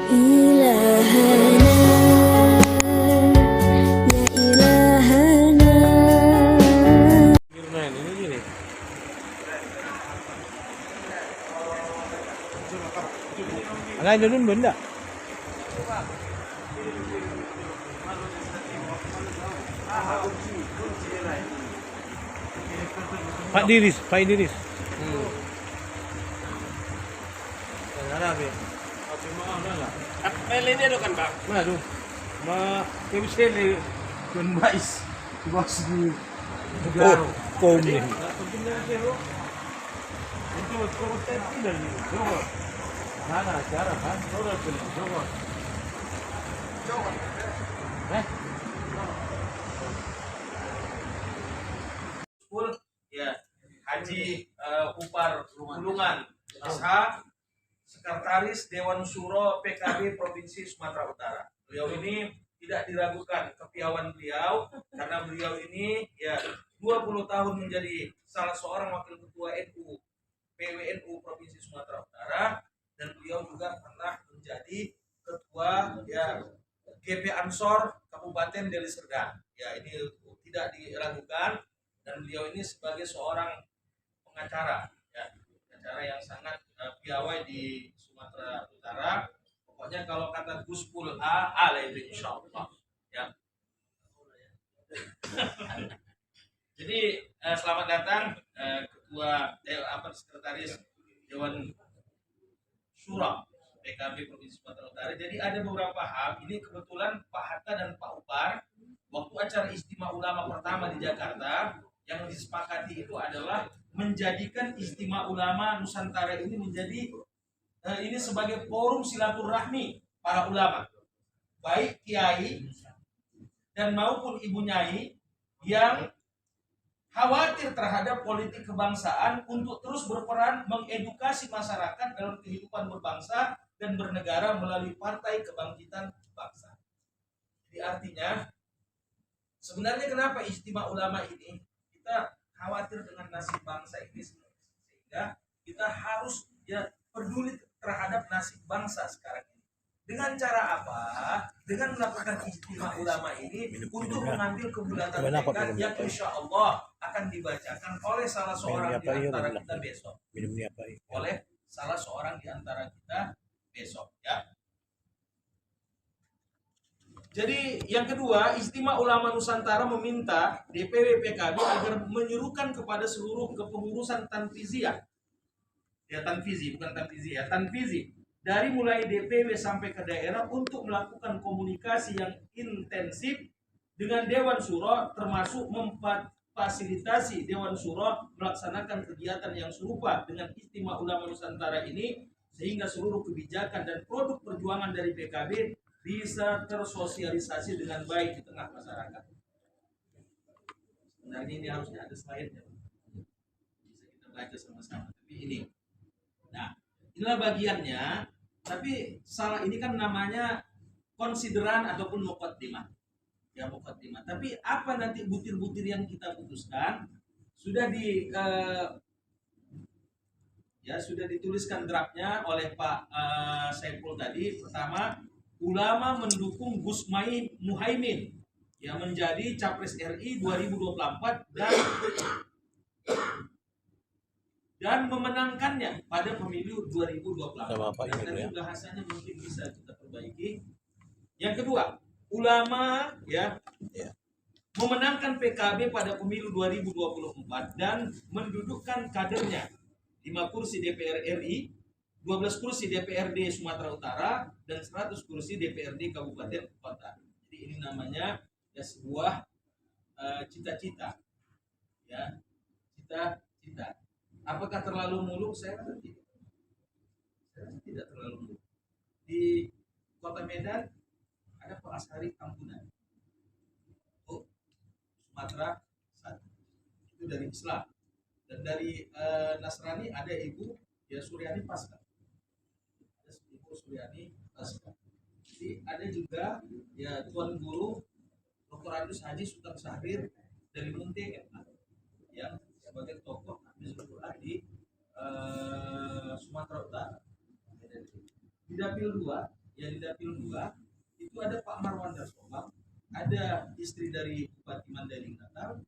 إلهنا يا إلهنا. Ang doon benda. Pak Diris. Pele dia kan bang? Aduh, kemisali kun mais, bos di negara. Kom ni. Itu konten tidak ni. Mana cara kan? Orang beli jawab. Ya, Haji Upar Bulungan, SH, Sekretaris Dewan Syuro PKB Provinsi Sumatera Utara. Beliau ini tidak diragukan kepiawaian beliau karena beliau ini ya 20 tahun menjadi salah seorang wakil ketua NU PWNU Provinsi Sumatera Utara, dan beliau juga pernah menjadi ketua ya GP Ansor Kabupaten Deli Serdang. Ya, ini tidak diragukan, dan beliau ini sebagai seorang pengacara ya, pengacara yang sangat piawai di Sumatera Utara. Pokoknya kalau kata Guspul A lah itu insyaallah ya. Jadi selamat datang ketua sekretaris Dewan Syuro PKB Provinsi Sumatera Utara. Jadi ada beberapa hal, ini kebetulan Pak Hatta dan Pak Upar waktu acara Istimewa Ulama pertama di Jakarta, yang disepakati itu adalah menjadikan Istimewa Ulama Nusantara ini menjadi ini sebagai forum silaturahmi para ulama, baik kiai dan maupun ibu nyai yang khawatir terhadap politik kebangsaan untuk terus berperan mengedukasi masyarakat dalam kehidupan berbangsa dan bernegara melalui Partai Kebangkitan Bangsa. Jadi artinya sebenarnya kenapa Istimewa Ulama ini kita khawatir dengan nasib bangsa ini, sehingga kita harus ya peduli terhadap nasib bangsa sekarang ini. Dengan cara apa? Dengan melakukan Istimewa Ulama ini untuk mengambil kebulatan tekad yang insya Allah akan dibacakan oleh salah seorang di antara kita besok. Oleh salah seorang di antara kita besok ya. Jadi yang kedua, Istimewa Ulama Nusantara meminta DPW PKB agar menyerukan kepada seluruh kepengurusan tanfiziyah, ya tanfizi bukan tanfizi ya, tanfizi, dari mulai DPW sampai ke daerah untuk melakukan komunikasi yang intensif dengan Dewan Syuro, termasuk memfasilitasi Dewan Syuro melaksanakan kegiatan yang serupa dengan Istimewa Ulama Nusantara ini, sehingga seluruh kebijakan dan produk perjuangan dari PKB bisa tersosialisasi dengan baik di tengah masyarakat. Sebenarnya ini harusnya ada slide-nya, bisa kita baca sama-sama. Tapi ini, nah inilah bagiannya. Tapi salah ini kan namanya konsideran ataupun muqaddimah, ya muqaddimah. Tapi apa nanti butir-butir yang kita putuskan sudah sudah dituliskan draftnya oleh Pak Saiful tadi. Pertama, ulama mendukung Gus Muhaimin yang menjadi Capres RI 2024 dan memenangkannya pada pemilu 2024. Nanti bahasanya mungkin bisa kita perbaiki. Yang kedua, ulama memenangkan PKB pada pemilu 2024 dan mendudukkan kadernya 5 kursi DPR RI, 12 kursi DPRD Sumatera Utara, dan 100 kursi DPRD Kabupaten Kota. Jadi ini namanya ya sebuah cita-cita. Ya, cita-cita. Apakah terlalu muluk? Saya rasa tidak. Tidak terlalu muluk. Di Kota Medan ada Pak Ashari Kampunan. Sumatera 1. Itu dari Islam. Dan dari Nasrani ada Ibu ya Suryani Pasca. Ada Ibu Suryani Pasca. Jadi ada juga ya Tuan Guru Dr. Andus Haji Sultan Syahrir dari Munte yang sebagai tokoh Hafizul Quran di Sumatera Utara. Di Dapil 2 ya di Dapil 2 itu ada Pak Marwan Darsolam, ada istri dari Bupati Mandailing Natal,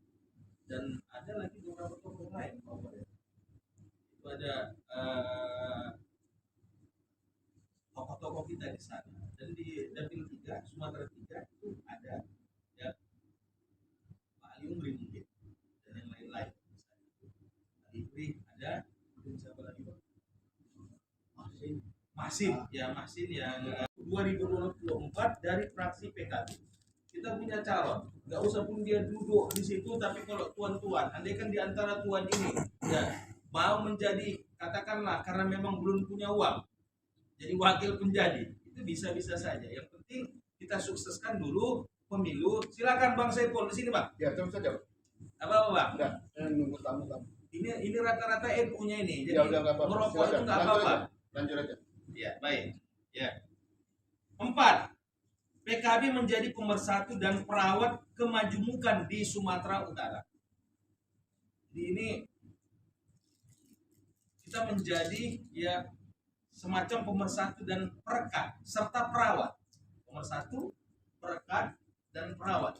dan ada lagi beberapa tokoh lain Pak Wali. Itu ada tokoh-tokoh kita di sana. Dan di Dapil 3 Sumatera 3 itu ada ya Pak Ali Umri mungkin dan yang lain-lain. Ali ada, mungkin siapa lagi Pak? Masin yang 2024 dari fraksi PKB. Kita punya calon, nggak usah pun dia duduk di situ, tapi kalau tuan-tuan, andai kan di antara tuan ini ya mau menjadi, katakanlah karena memang belum punya uang, jadi wakil penjadi, itu bisa-bisa saja. Yang penting kita sukseskan dulu pemilu. Silakan Bang Saiful di sini Bang. Ya, terus saja. Apa Bang? Enggak, nunggu tamu. Ini rata-rata NU-nya ini. Jadi Ya udah nggak apa-apa. merokok itu nggak apa-apa. Lanjut aja. Ya, baik. Ya. 4. PKB menjadi pemersatu dan perawat kemajumukan di Sumatera Utara. Jadi ini kita menjadi ya semacam pemersatu dan perekat serta perawat. Pemersatu, perekat, dan perawat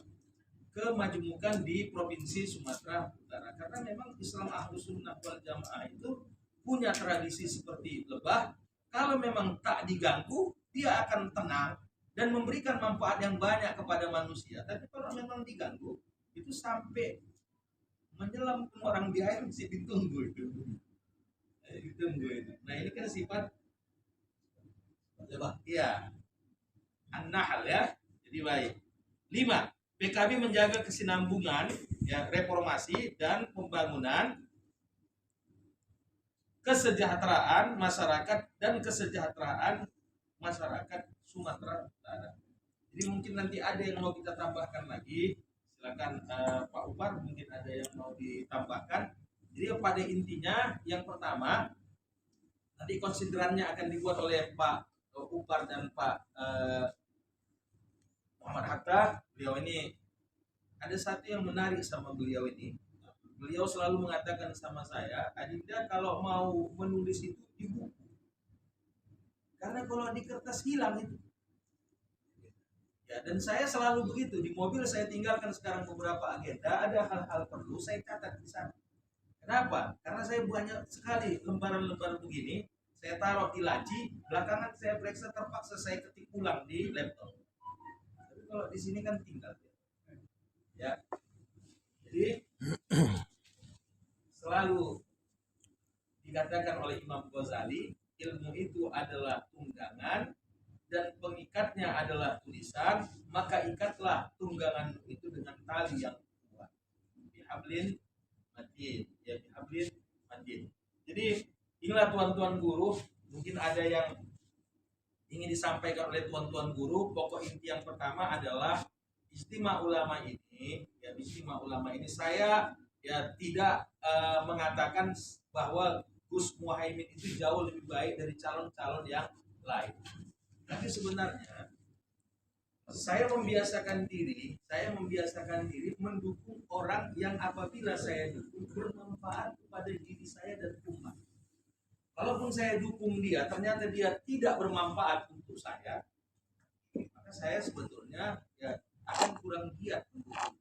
kemajumukan di Provinsi Sumatera Utara. Karena memang Islam Ahlus Sunnah wal Jamaah itu punya tradisi seperti lebah. Kalau memang tak diganggu, dia akan tenang dan memberikan manfaat yang banyak kepada manusia. Tapi kalau memang diganggu, itu sampai menyelam orang di air mesti ditunggu itu. Ditunggu itu. Nah ini kan sifat lebah. Iya. An-Nahl ya. Jadi baik. 5. PKB menjaga kesinambungan, ya, reformasi dan pembangunan kesejahteraan masyarakat dan kesejahteraan masyarakat Sumatera Utara. Jadi mungkin nanti ada yang mau kita tambahkan lagi, silakan Pak Upar, mungkin ada yang mau ditambahkan. Jadi pada intinya yang pertama nanti konsiderannya akan dibuat oleh Pak Upar dan Pak Muhammad Hatta. Beliau ini ada satu yang menarik sama beliau ini. Beliau selalu mengatakan sama saya, Adinda kalau mau menulis itu di buku. Karena kalau di kertas hilang itu. Ya, dan saya selalu begitu. Di mobil saya tinggalkan sekarang beberapa agenda, ada hal-hal perlu saya catat di sana. Kenapa? Karena saya banyak sekali lembaran-lembaran begini, saya taruh di laci, belakangan saya periksa terpaksa saya ketik ulang di laptop. Tapi kalau di sini kan tinggal. Ya. Jadi selalu dikatakan oleh Imam Ghazali, ilmu itu adalah tunggangan dan pengikatnya adalah tulisan, maka ikatlah tunggangan itu dengan tali yang kuat. Bihablin matin, ya bihablin matin. Jadi inilah tuan-tuan guru, mungkin ada yang ingin disampaikan oleh tuan-tuan guru. Pokok inti yang pertama adalah istimewa ulama ini, ya istimewa ulama ini saya ya tidak mengatakan bahwa Gus Muhaimin itu jauh lebih baik dari calon-calon yang lain. Tapi sebenarnya saya membiasakan diri mendukung orang yang apabila saya dukung bermanfaat kepada diri saya dan umat. Kalaupun saya dukung dia, ternyata dia tidak bermanfaat untuk saya, maka saya sebetulnya ya akan kurang giat mendukung.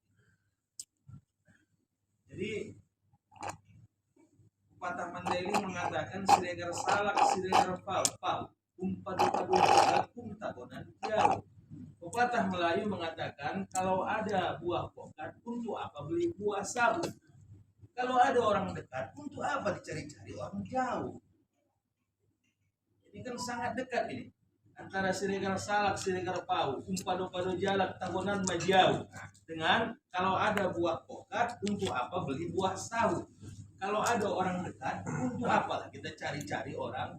Jadi pepatah Mandailing mengatakan siregar salak siregar fal umpadu-padu jagung tabonan jauh. Pepatah Melayu mengatakan kalau ada buah pokat untuk apa beli buah sabu? Kalau ada orang dekat untuk apa dicari-cari orang jauh? Ini kan sangat dekat ini antara siregar salak siregar pau umpadu-padu jalak tabonan majau dengan kalau ada buah pokat untuk apa beli buah sabu? Kalau ada orang dekat, untuk apa kita cari-cari orang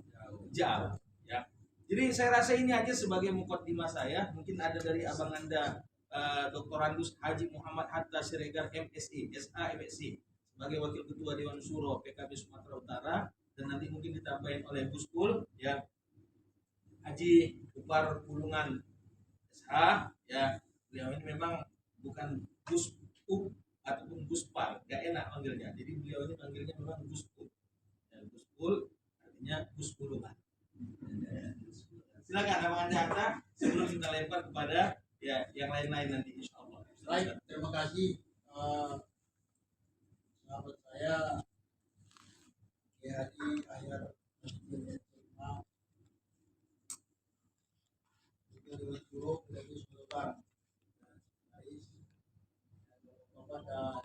jauh? Ya. Jadi saya rasa ini aja sebagai mukaddimah saya. Mungkin ada dari abang anda, Dr. Randus Haji Muhammad Hatta Siregar MSI, SA MSI, sebagai wakil ketua Dewan Syuro PKB Sumatera Utara, dan nanti mungkin ditambahin oleh Gus Pul, ya Haji Upar Pulungan SH, ya beliau ini memang bukan Gus Up ataupun Gus Par, gak enak manggilnya. Jadi beliau ini manggilnya memang Gus Pul. Ya, Gus Pul artinya Gus Pulungan. Silakan Abang Andi Hatta sebelum kita lempar kepada ya yang lain-lain nanti insya Allah. Baik, terima kasih sahabat saya Haji Ahyar Masjid Terima juga dengan Suruh dari Sultan Ais Bapak dan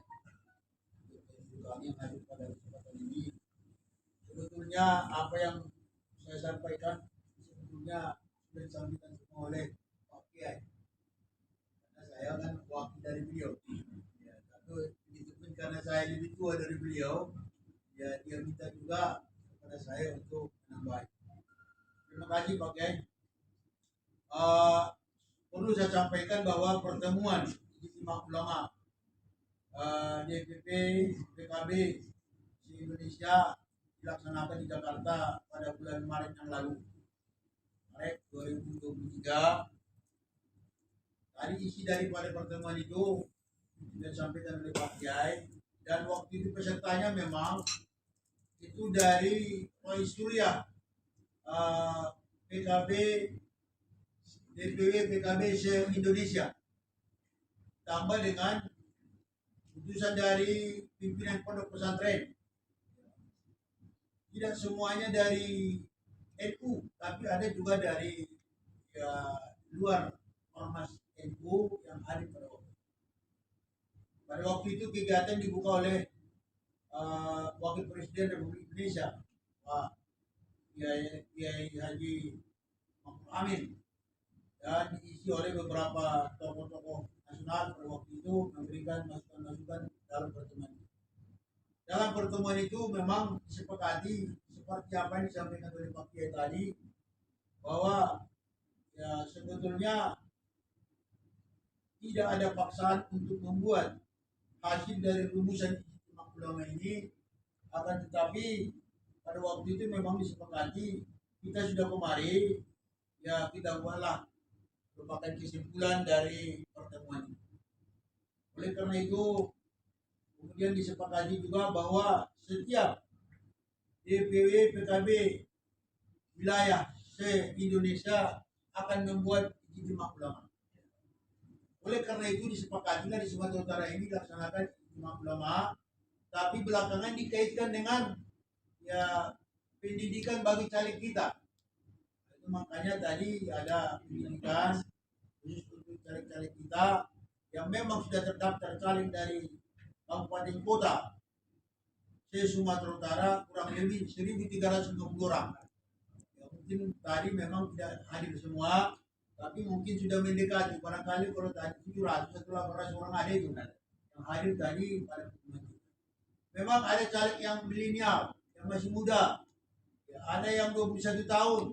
kami yang hadir pada kesempatan ini. Sebetulnya apa yang saya sampaikan sebetulnya sudah disampaikan semua oleh Pak Kiai. Karena saya kan wakil dari beliau. Ya, tapi begitupun karena saya lebih tua dari beliau, ya dia minta juga kepada saya untuk menambah. Terima kasih Pak Kiai. Perlu saya sampaikan bahwa pertemuan Ijtima Ulama DPP PKB se-Indonesia dilaksanakan di Jakarta pada bulan Maret yang lalu, Maret 2023. Tadi isi daripada pertemuan itu sudah disampaikan oleh Pak Kiai, dan waktu itu pesertanya memang itu dari Roy Surya, PKB DPW PKB se-Indonesia, tambah dengan utusan dari pimpinan pondok pesantren. Tidak semuanya dari NU, tapi ada juga dari luar ormas NU yang hadir pada waktu itu. Kegiatan dibuka oleh Wakil Presiden Republik Indonesia, Pak Kiai Haji Ma'ruf Amin, dan diisi oleh beberapa tokoh-tokoh nasional pada waktu itu memberikan masukan-masukan dalam pertemuan itu. Dalam pertemuan itu memang disepakati seperti apa yang disampaikan oleh Pak Kiai tadi, bahwa ya sebetulnya tidak ada paksaan untuk membuat hasil dari rumusan Ijtima Ulama ini, akan tetapi pada waktu itu memang disepakati kita sudah kemari, ya kita buatlah merupakan kesimpulan dari pertemuan itu. Oleh karena itu kemudian disepakati juga bahwa setiap DPW PKB wilayah se-Indonesia akan membuat Ijtima Ulama. Oleh karena itu disepakatilah di Sumatera Utara ini dilaksanakan Ijtima Ulama, tapi belakangan dikaitkan dengan ya pendidikan bagi caleg kita. Itu makanya tadi ada pendidikan khusus untuk caleg-caleg kita yang memang sudah terdaftar caleg dari kabupaten kota se-Sumatera Utara kurang lebih 1.360 orang. Ya, mungkin tadi memang tidak hadir semua, tapi mungkin sudah mendekati. Barangkali kalau tadi 700 setelah 18 orang ada itu yang hadir tadi pada pertemuan itu. Memang ada caleg yang milenial, yang masih muda, ya, ada yang 21 tahun,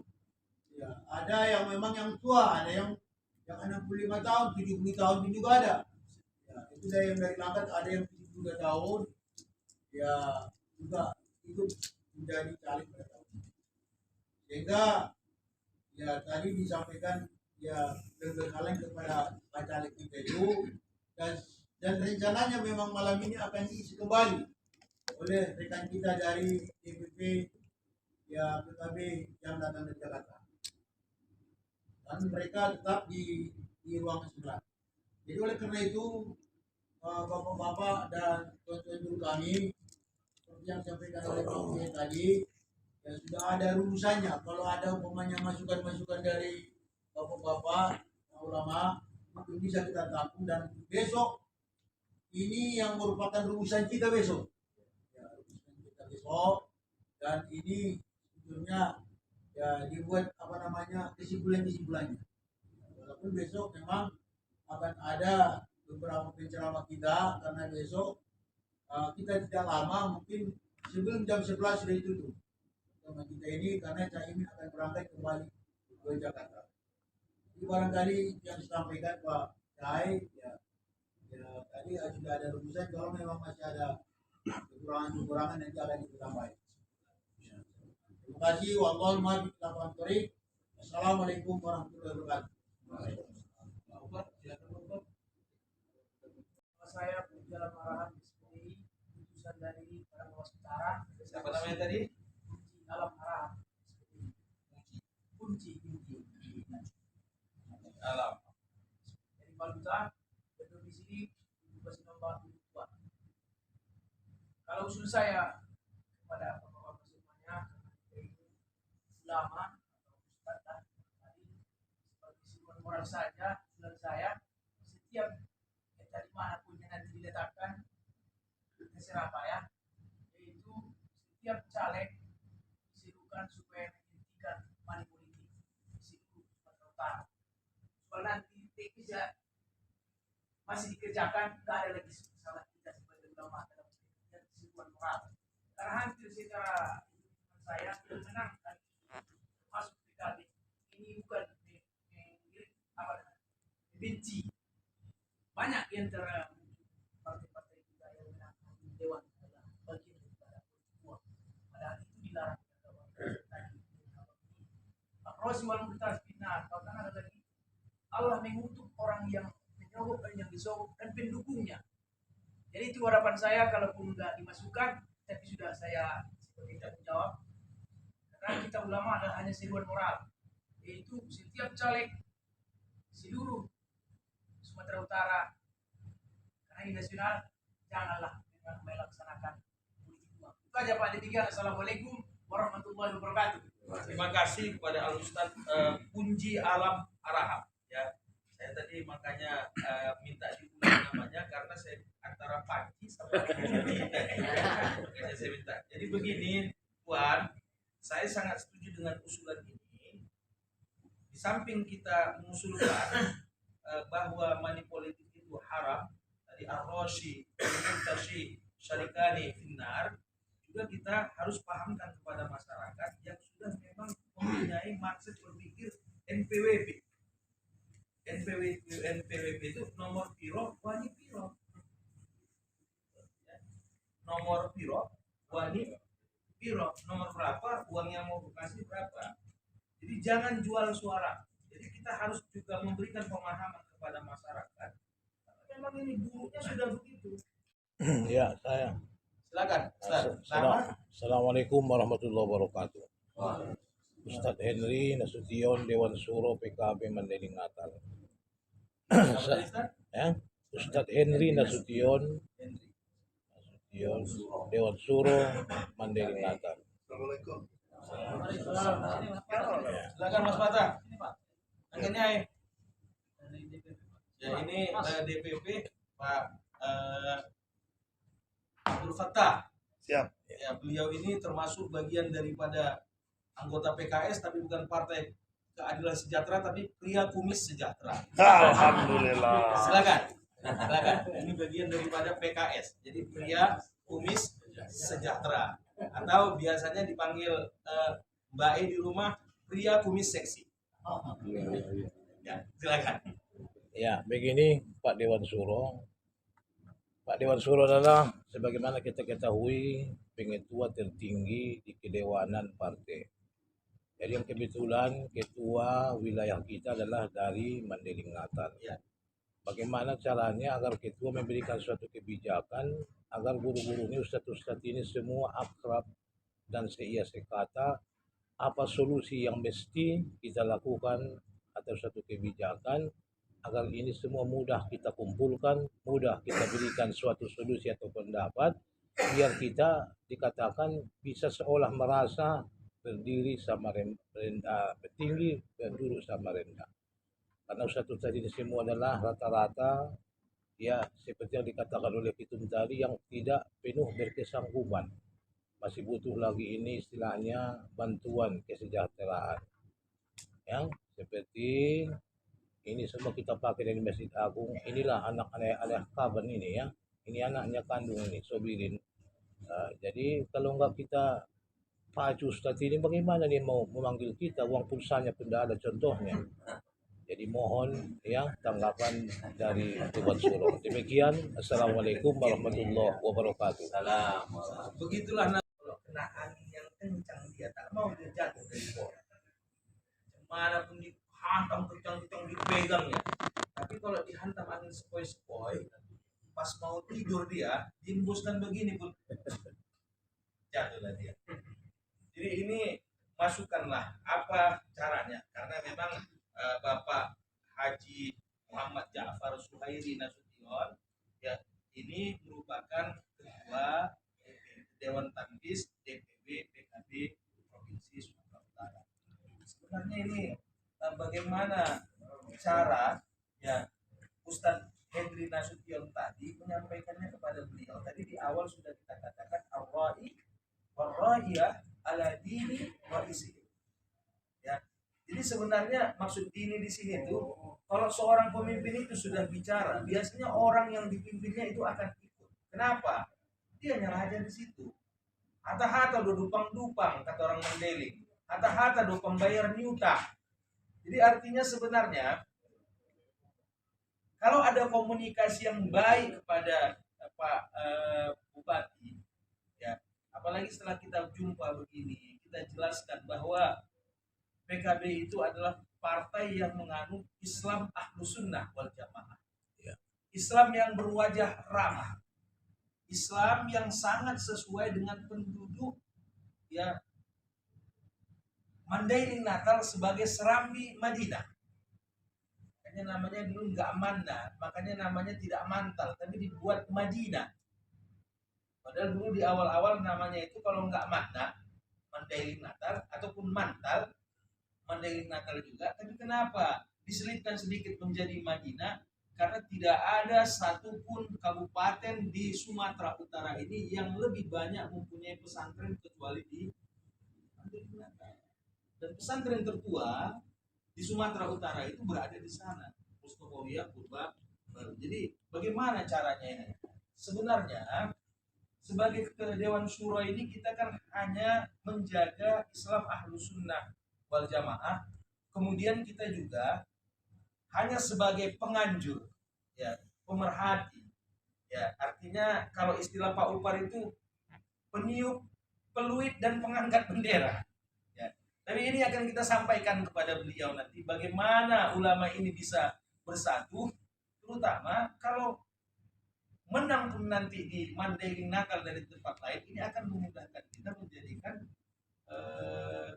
ya, ada yang memang yang tua, ada yang 65 tahun, 70 tahun itu juga ada. Ya, itu ada yang dari Langkat, ada yang 72 tahun, ya juga ikut menjadi caleg pada tahun ini. Sehingga ya tadi disampaikan ya berkali kepada caleg kita itu, dan rencananya memang malam ini akan diisi kembali oleh rekan kita dari DPP ya PKB yang datang dari Jakarta, dan mereka tetap di ruangan sebelah. Jadi oleh karena itu bapak-bapak dan tuan-tuan guru kami, seperti yang disampaikan oleh Pak Kiai tadi, ya sudah ada rumusannya. Kalau ada umpamanya masukan-masukan dari bapak-bapak ulama, itu bisa kita tampung, dan besok ini yang merupakan rumusan kita besok. Ya, rumusan kita besok, dan ini sebetulnya ya dibuat kesimpulannya. Walaupun besok memang akan ada beberapa penceramah kita, karena besok kita tidak lama, mungkin sebelum jam 11 sudah ditutup sama kita ini, karena Caimin akan berangkat kembali ke Jakarta. Jadi barangkali yang disampaikan Pak Cai, ya tadi sudah ada rumusan. Kalau memang masih ada kekurangan nanti akan ditambah. Terima kasih. Wallahu a'lam bishawab. Assalamualaikum warahmatullahi wabarakatuh. Saya berjalan arahan seperti putusan dari para pengawas acara. Siapa namanya tadi? Kunci dalam arahan. Kunci. Alam. Jadi valuta berdomisili di nomor 2. Kalau usul saya kepada bapak-bapak semuanya, ulama atau ustaz tadi sebagai simbol moral saja, usulan saya setiap dari manapun yang nanti diletakkan terserah Pak ya, yaitu setiap caleg disirukan supaya menghentikan money politik di seluruh Sumatera Utara. Soal nanti teknisnya masih dikerjakan, nggak ada lagi salah kita sebagai ulama dalam kesimpulan moral. Karena hampir secara saya menangkan masuk PKB ini bukan apa benci. Banyak di antara partai-partai kita yang menangkan dewan adalah bagian daripada politik uang. Padahal itu dilarang. Rosi wal muhtas binar. Bahkan ada lagi Allah mengutuk orang yang menyogok dan yang disogok dan pendukungnya. Jadi itu harapan saya, kalaupun nggak dimasukkan, tapi sudah saya sebagai tanggung jawab. Karena kita ulama adalah hanya seruan moral, yaitu setiap caleg seluruh Sumatera Utara, karena ini nasional, janganlah melaksanakan politik uang. Itu aja Pak, demikian. Assalamualaikum warahmatullahi wabarakatuh. Terima kasih kepada Al Ustadz Punji Alam Arahap. Ya, saya tadi makanya minta diulang namanya karena saya antara Panji sama Punji. Makanya saya minta. Jadi begini, Tuan, saya sangat setuju dengan usulan ini. Di samping kita mengusulkan bahwa money politik itu haram, tadi Ar-Rashi, Al-Murtashi, Syarikani, Finnar, juga kita harus pahamkan kepada masyarakat yang sudah memang mempunyai maksud berpikir NPWP. NPWP itu nomor piro, wani piro. Nomor piro, wani piro. Nomor berapa, uang yang mau dikasih berapa. Jadi jangan jual suara. Jadi kita harus juga memberikan pemahaman kepada masyarakat. Memang ini buruknya sudah begitu. Ya, saya. Silakan, Ustaz. Nama? Assalamualaikum warahmatullahi wabarakatuh. Ustadz Henry Nasution, Dewan Suro PKB Mandailing Natal. Ya, Ustadz Henry Nasution, Dewan Suro Mandailing Natal. Silakan Mas Fatah. Anginnya ya ini DPP Pak Abdul Fattah. Siap. Ya, beliau ini termasuk bagian daripada anggota PKS tapi bukan Partai Keadilan Sejahtera tapi Pria Kumis Sejahtera. Alhamdulillah. Silakan. Silakan. Ini bagian daripada PKS. Jadi Pria Kumis Sejahtera atau biasanya dipanggil Mbak E di rumah Pria Kumis Seksi. Ya, silakan. Ya, begini Pak Dewan Suro. Pak Dewan Suro adalah sebagaimana kita ketahui pengetua tertinggi di kedewanan partai. Jadi yang kebetulan ketua wilayah kita adalah dari Mandailing Natal. Ya. Bagaimana caranya agar ketua memberikan suatu kebijakan agar guru-guru ini, ustadz-ustadz ini semua akrab dan seia sekata apa solusi yang mesti kita lakukan atau suatu kebijakan agar ini semua mudah kita kumpulkan, mudah kita berikan suatu solusi atau pendapat, biar kita dikatakan bisa seolah merasa berdiri sama rendah, tinggi dan duduk sama rendah. Karena satu tadi ini semua adalah rata-rata ya seperti yang dikatakan oleh Pitum tadi yang tidak penuh berkesanggupan. Masih butuh lagi ini istilahnya bantuan kesejahteraan. Yang seperti ini semua kita pakai dari Masjid Agung. Inilah anak-anak kaban ini ya. Ini anaknya kandung ini, Sobirin. Jadi kalau enggak kita pacu Ustaz ini bagaimana dia mau memanggil kita, uang pulsanya pun tidak ada contohnya. Jadi mohon ya tanggapan dari Dewan Suro. Demikian, Assalamualaikum warahmatullahi wabarakatuh. Salam. Begitulah kalau kena angin yang kencang dia tak mau dia jatuh dari pohon. Mana pun dihantam kencang-kencang dipegang ya. Tapi kalau dihantam angin sepoi-sepoi, pas mau tidur dia diembuskan begini pun jatuhlah dia. Jadi ini masukkanlah apa caranya karena memang Bapak Haji Muhammad Ja'far Suhairi Nasution, ya ini merupakan ketua Dewan Tanfis DPW PKB Provinsi Sumatera Utara. Sebenarnya ini bagaimana cara ya Ustadz Hendri Nasution tadi menyampaikannya kepada beliau. Tadi di awal sudah kita katakan ar-ra'i war-ra'iyah ala dini wa isi. Ya. Jadi sebenarnya maksud dini di sini itu kalau seorang pemimpin itu sudah bicara, biasanya orang yang dipimpinnya itu akan ikut. Kenapa? Dia nyala aja di situ. Hata-hata do dupang-dupang kata orang Mandailing. Hata-hata do pembayar nyuta. Jadi artinya sebenarnya kalau ada komunikasi yang baik kepada Pak Bupati, ya, apalagi setelah kita jumpa begini, kita jelaskan bahwa PKB itu adalah partai yang menganut Islam Ahlus Sunnah wal Jamaah. Ya. Islam yang berwajah ramah. Islam yang sangat sesuai dengan penduduk ya Mandailing Natal sebagai Serambi Madinah. Namanya dulu nggak Manna, makanya namanya tidak Mantal, tapi dibuat Madinah. Padahal dulu di awal-awal namanya itu kalau nggak Manna, Mandailing Natal, ataupun Mantal, Mandailing Natal juga. Tapi kenapa diselipkan sedikit menjadi Madinah? Karena tidak ada satupun kabupaten di Sumatera Utara ini yang lebih banyak mempunyai pesantren kecuali di Mandailing Natal. Dan pesantren tertua di Sumatera Utara itu berada di sana, Mustofawiyah Purba Baru. Jadi bagaimana caranya ini? Sebenarnya sebagai Dewan Syuro ini kita kan hanya menjaga Islam Ahlus Sunnah wal Jamaah. Kemudian kita juga hanya sebagai penganjur, ya, pemerhati. Ya, artinya kalau istilah Pak Upar itu peniup, peluit dan pengangkat bendera. Tapi ini akan kita sampaikan kepada beliau nanti bagaimana ulama ini bisa bersatu, terutama kalau menang pun nanti di Mandailing Natal dari tempat lain, ini akan memudahkan kita menjadikan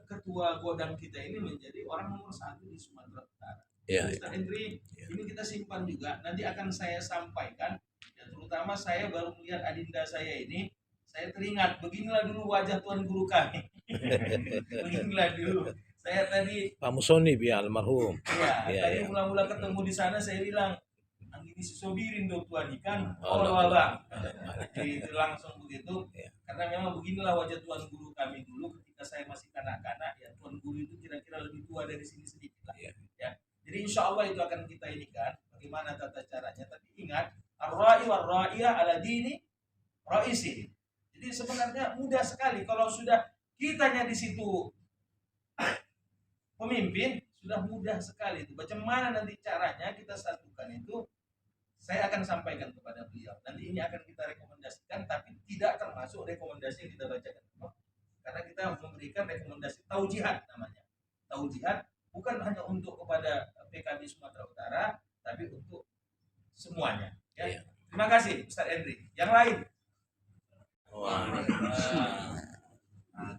ketua godang kita ini menjadi orang nomor 1 di Sumatera Utara. Ya, Ustaz Hendri, ini kita simpan juga, nanti akan saya sampaikan, ya, terutama saya baru melihat adinda saya ini, saya teringat, beginilah dulu wajah Tuan Guru kami. Beginilah dulu. Saya tadi Pak Musoni biar almarhum. tadi mula-mula ketemu di sana saya bilang, ini si sobirin dong Tuan ikan. Bang. Jadi itu langsung begitu. Ya. Karena memang beginilah wajah Tuan Guru kami dulu ketika saya masih kanak-kanak. Ya, Tuan Guru itu kira-kira lebih tua dari sini sedikit lah. Ya. Ya. Jadi insya Allah itu akan kita inikan bagaimana tata caranya. Tapi ingat, ar-ra'i war-ra'iyah ala dini ra'isi. Jadi sebenarnya mudah sekali kalau sudah kitanya di situ pemimpin, sudah mudah sekali itu. Bagaimana nanti caranya kita satukan itu, saya akan sampaikan kepada beliau. Nanti ini akan kita rekomendasikan, tapi tidak termasuk rekomendasi yang kita bacakan. Karena kita memberikan rekomendasi taujihat namanya. Taujihat bukan hanya untuk kepada PKB Sumatera Utara, tapi untuk semuanya. Ya. Terima kasih Ustaz Hendri. Yang lain?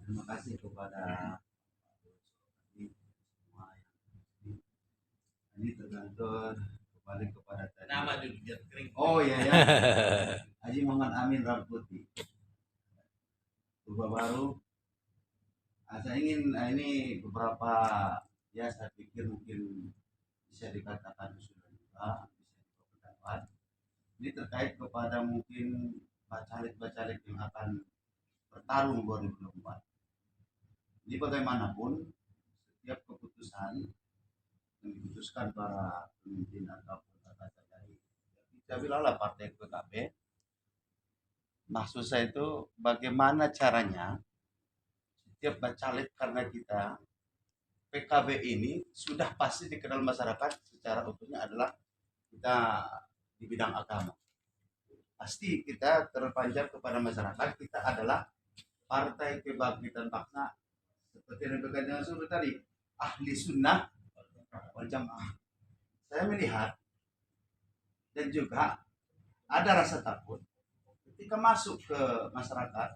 Terima kasih kepada semua yang ini tergantung kembali kepada tadi. Nama dulu biar kering. Oh iya ya. Haji Muhammad Amin Ramputi. Purba Baru. Saya ingin ini beberapa ya saya pikir mungkin bisa dikatakan sudah juga bisa berpendapat. Ini terkait kepada mungkin bacalek-bacalek yang akan bertarung 2024. Ini bagaimanapun setiap keputusan yang diputuskan para pemimpin atau kata dari kita bilanglah partai PKB, maksud saya itu bagaimana caranya setiap bacalek, karena kita PKB ini sudah pasti dikenal masyarakat secara utuhnya adalah kita di bidang agama. Pasti kita terpancar kepada masyarakat, kita adalah partai kebangkitan bangsa seperti yang dikatakan Surya tadi, ahli sunnah wal jamaah. Saya melihat dan juga ada rasa takut ketika masuk ke masyarakat.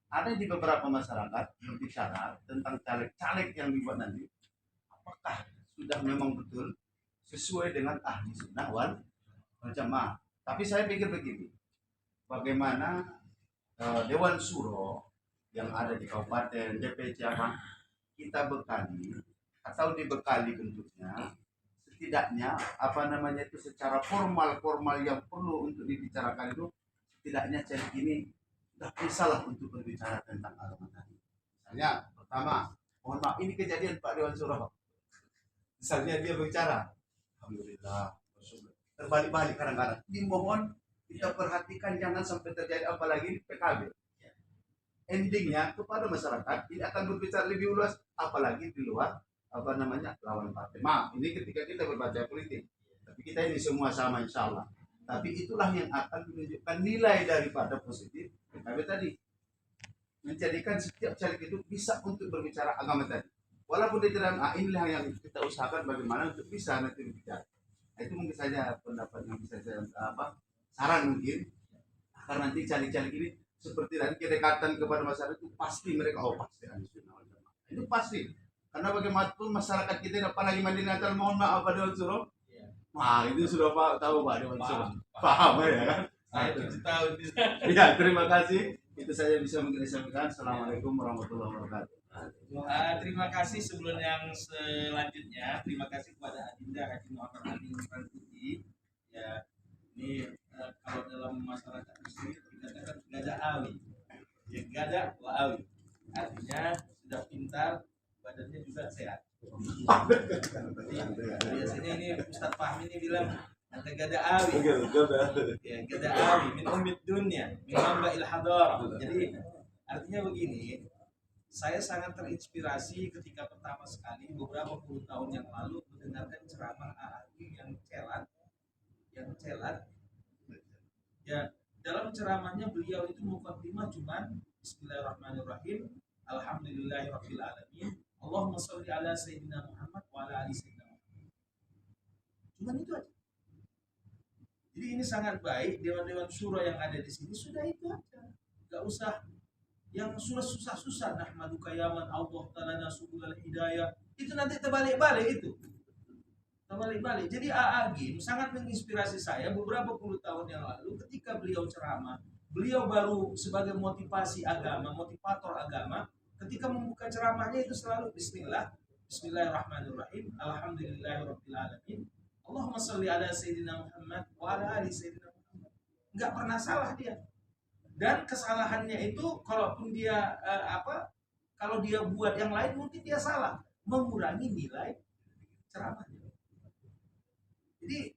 Ada di beberapa masyarakat berbicara tentang caleg-caleg yang dibuat nanti, apakah sudah memang betul sesuai dengan ahli sunnah wal jamaah. Tapi saya pikir begini, bagaimana Dewan Suro yang ada di kabupaten DPC apa kita bekali atau dibekali bentuknya, setidaknya apa namanya itu secara formal yang perlu untuk dibicarakan itu, setidaknya cek ini tidak salah untuk berbicara tentang agama tadi. Misalnya pertama, mohon maaf ini kejadian Pak Dewan Suro. Misalnya dia bicara, alhamdulillah, terbalik-balik kadang-kadang. Dimohon kita perhatikan jangan sampai terjadi apalagi di PKB. Endingnya kepada masyarakat ini akan berbicara lebih luas, apalagi di luar apa namanya lawan partai. Maaf, ini ketika kita berbaca politik, tapi kita ini semua sama insya Allah. Tapi itulah yang akan menunjukkan nilai daripada positif PKB tadi, menjadikan setiap caleg itu bisa untuk berbicara agama tadi. Walaupun di dalam inilah yang kita usahakan bagaimana untuk bisa nanti berbicara. Itu mungkin saja pendapat yang bisa saya saran mungkin agar nanti caleg-caleg ini seperti tadi kedekatan kepada masyarakat itu pasti mereka pasti ahli sunnah wal jamaah. Itu pasti. Karena bagaimanapun masyarakat kita apalagi mandi Natal mohon maaf Pak Dewan Suro. Wah, itu sudah tahu Pak Dewan Suro. Paham ya kan? Saya 7 tahun di sana. Ya, terima kasih. Itu saya bisa menyampaikan. Assalamualaikum warahmatullahi wabarakatuh. Terima kasih sebelum yang selanjutnya. Terima kasih kepada Adinda Haji Muhammad Ali Putih. Ya, ini kalau dalam masyarakat Muslim dikatakan gada awi, ya gada wa awi, artinya sudah pintar, badannya juga sehat. Biasanya ini Ustadz Fahmi ini bilang anta gada awi, ya gada awi min ummid dunya, min mamba'il hadar. Jadi artinya begini, saya sangat terinspirasi ketika pertama sekali beberapa puluh tahun yang lalu mendengarkan ceramah Agim yang celat. Ya, dalam ceramahnya beliau itu mukadimah cuman Bismillahirrahmanirrahim, Alhamdulillahirabbil alamin, Allahumma sholli ala sayyidina Muhammad wa ala ali sayyidina Muhammad. Cuman itu aja. Jadi ini sangat baik, dewan-dewan syura yang ada di sini sudah itu aja. Enggak usah yang susah-susah nahmaduka ya man Allah ta'ala subulal hidayah. Itu nanti terbalik-balik itu. Terbalik-balik. Jadi Agim sangat menginspirasi saya beberapa puluh tahun yang lalu ketika beliau ceramah. Beliau baru sebagai motivasi agama, motivator agama. Ketika membuka ceramahnya itu selalu Bismillahirrahmanirrahim, Alhamdulillahirabbil alamin, Allahumma sholli ala sayyidina Muhammad wa ala ali sayyidina Muhammad. Enggak pernah salah dia. Dan kesalahannya itu kalaupun dia kalau dia buat yang lain mungkin dia salah, mengurangi nilai ceramahnya. Jadi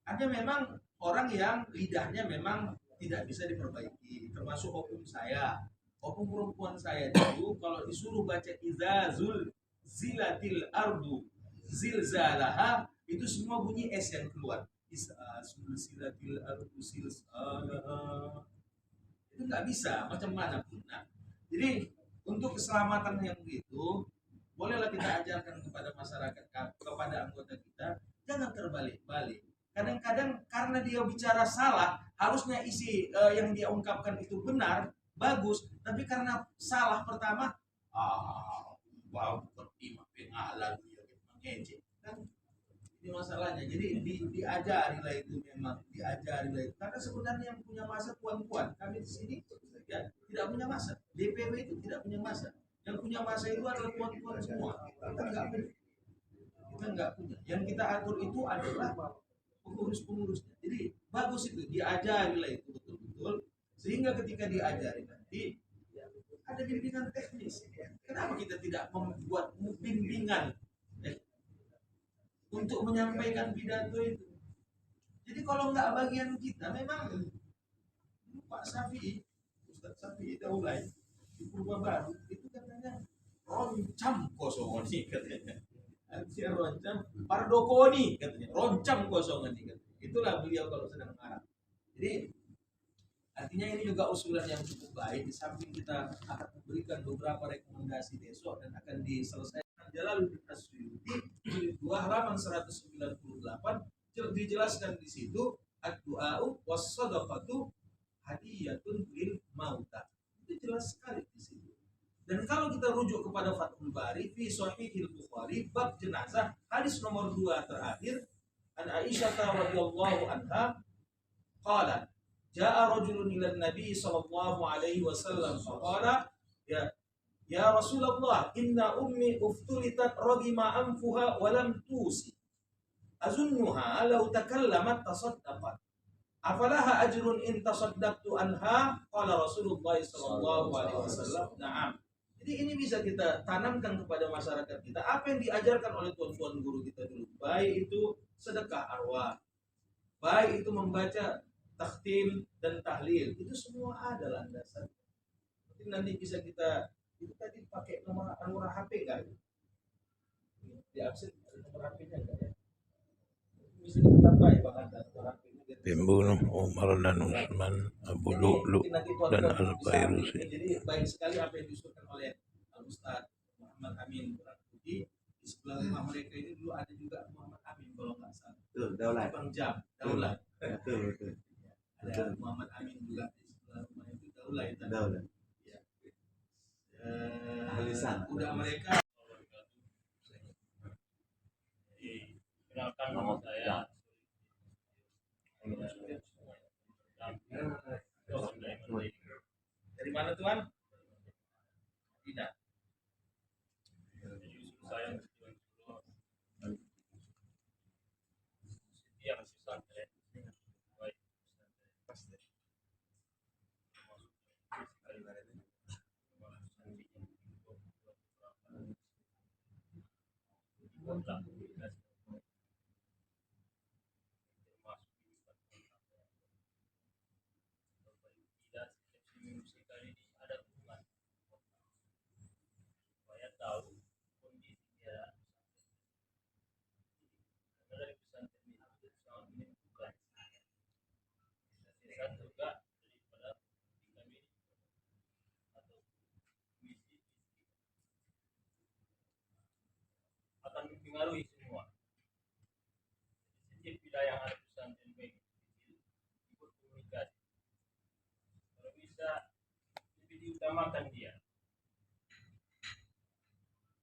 ada memang orang yang lidahnya memang tidak bisa diperbaiki, termasuk opung saya, opung perempuan saya itu kalau disuruh baca izazul zilatil ardu zilzalaha itu semua bunyi S yang keluar. Izazul zilatil ardu zilzalaha itu nggak bisa macam mana pun. Nah, jadi untuk keselamatan yang begitu bolehlah kita ajarkan kepada masyarakat, kepada anggota kita. Jangan terbalik-balik. Kadang-kadang karena dia bicara salah, harusnya isi yang dia ungkapkan itu benar, bagus, tapi karena salah pertama, mengejek. Kan ini masalahnya. Jadi diajarilah itu memang, diajarilah itu. Karena sebenarnya yang punya masa puan-puan, kami di sini ya, tidak punya masa. DPW itu tidak punya masa. Yang punya masa itu adalah puan-puan semua. Kita nggak punya. Yang kita atur itu adalah pengurus-pengurusnya. Jadi bagus itu, diajarilah itu betul-betul. Sehingga ketika diajari nanti ada bimbingan teknis. Kenapa kita tidak membuat bimbingan untuk menyampaikan pidato itu? Jadi kalau nggak bagian kita, memang Pak Syafi'i, Ustadz Syafi'i Daulay di Purbabaru itu katanya roncam kosong nih katanya. Artinya roncam, pardokoni katanya, roncam kosongan nih katanya. Itulah beliau kalau sedang marah. Jadi artinya ini juga usulan yang cukup baik. Di samping kita akan memberikan beberapa rekomendasi besok dan akan diselesaikan Jalaluddin Asyuyuti di 2 halaman 198 dijelaskan di situ ad-du'a'u was-shadaqatu hadiyatun lil mauta. Itu jelas sekali di situ. Dan kalau kita rujuk kepada Fathul Bari fi Sahihil Bukhari bab jenazah hadis nomor 2 terakhir, an Aisyah radhiyallahu anha qalat jaa rajulun ila Nabi sallallahu alaihi wasallam faqala ya Rasulullah inna ummi uftulitat ragima anfuha wa lam tusi azunnuha law takallamat tasaddaqat afalaha ajrun in tasaddaqtu anha qala Rasulullah sallallahu alaihi wasallam na'am. Jadi ini bisa kita tanamkan kepada masyarakat kita apa yang diajarkan oleh tuan-tuan guru kita dulu, baik itu sedekah arwah, baik itu membaca takhtim dan tahlil, itu semua ada landasan. Nanti bisa kita itu tadi pakai nomor HP enggak? Di absen nomor HP-nya enggak ya? Bisa ditambah ya bahkan nomor HP-nya. Pembunuh Umar dan Utsman, Abu Lu'lu' dan Al-Fairusi. Jadi baik sekali apa yang disuruhkan oleh Al-Ustaz Muhammad Amin Putih. Di sebelah rumah mereka ini dulu ada juga Muhammad Amin kalau nggak salah. Betul, Daulat. Bang Jam, Daulat. Betul. Ada Muhammad Amin juga di sebelah rumah itu Daulat. Daulat. Alisan. Udah mereka. Kenalkan nama saya. Dari mana tuan? Tidak. Saya yang pesantren baik tahu kondisi dia karena dari pesantren itu sangat menentukan dan juga daripada kami atau misi akan mempengaruhi semua. Setiap wilayah yang ada pesantren baik kecil ikut komunikasi. Kalau bisa lebih diutamakan dia.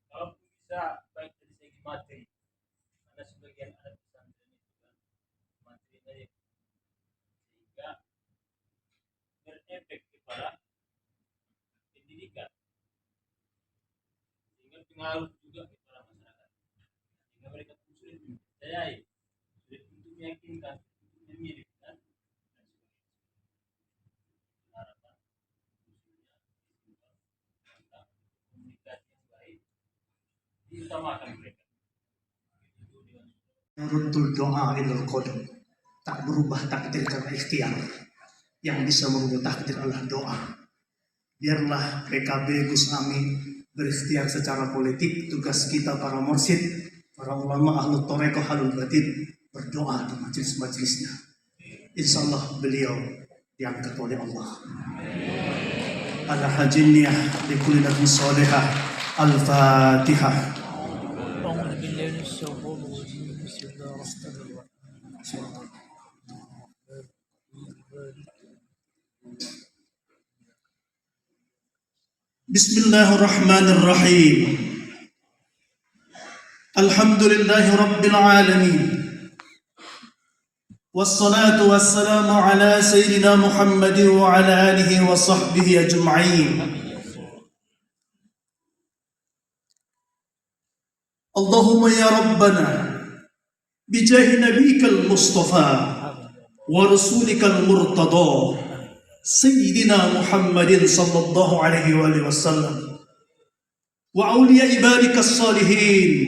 Kalau bisa baik dari segi materi, karena sebagian anak pesantren itu kan materinya sehingga berefek kepada pendidikan, sehingga pengaruh juga kepada masyarakat, sehingga mereka pun sulit mempercayai, sulit untuk meyakinkan, untuk memilih dan sebagainya. Harapan khususnya tentang komunikasi yang baik diutamakan mereka. Rundul doa ilal qadar, tak berubah takdir karena ikhtiar. Yang bisa mengubah takdir adalah doa. Biarlah PKB Gus Amin berikhtiar secara politik. Tugas kita para mursyid, para ulama ahlu thariqah halul batin berdoa di majelis-majelisnya. Insya Allah beliau diangkat oleh Allah. Ala hajiniyah likulli nafsin salihah. Al-Fatihah. Bismillahirrahmanirrahim. Alhamdulillahi Rabbil Alamin. Wassalatu wassalamu ala Sayyidina Muhammadin wa ala alihi wa sahbihi ajma'in. Allahumma ya Rabbana bijahi nabikal Mustafa wa rasulikal murtada Sayyidina Muhammadin sallallahu alaihi wa sallam wa awliya ibadikas salihin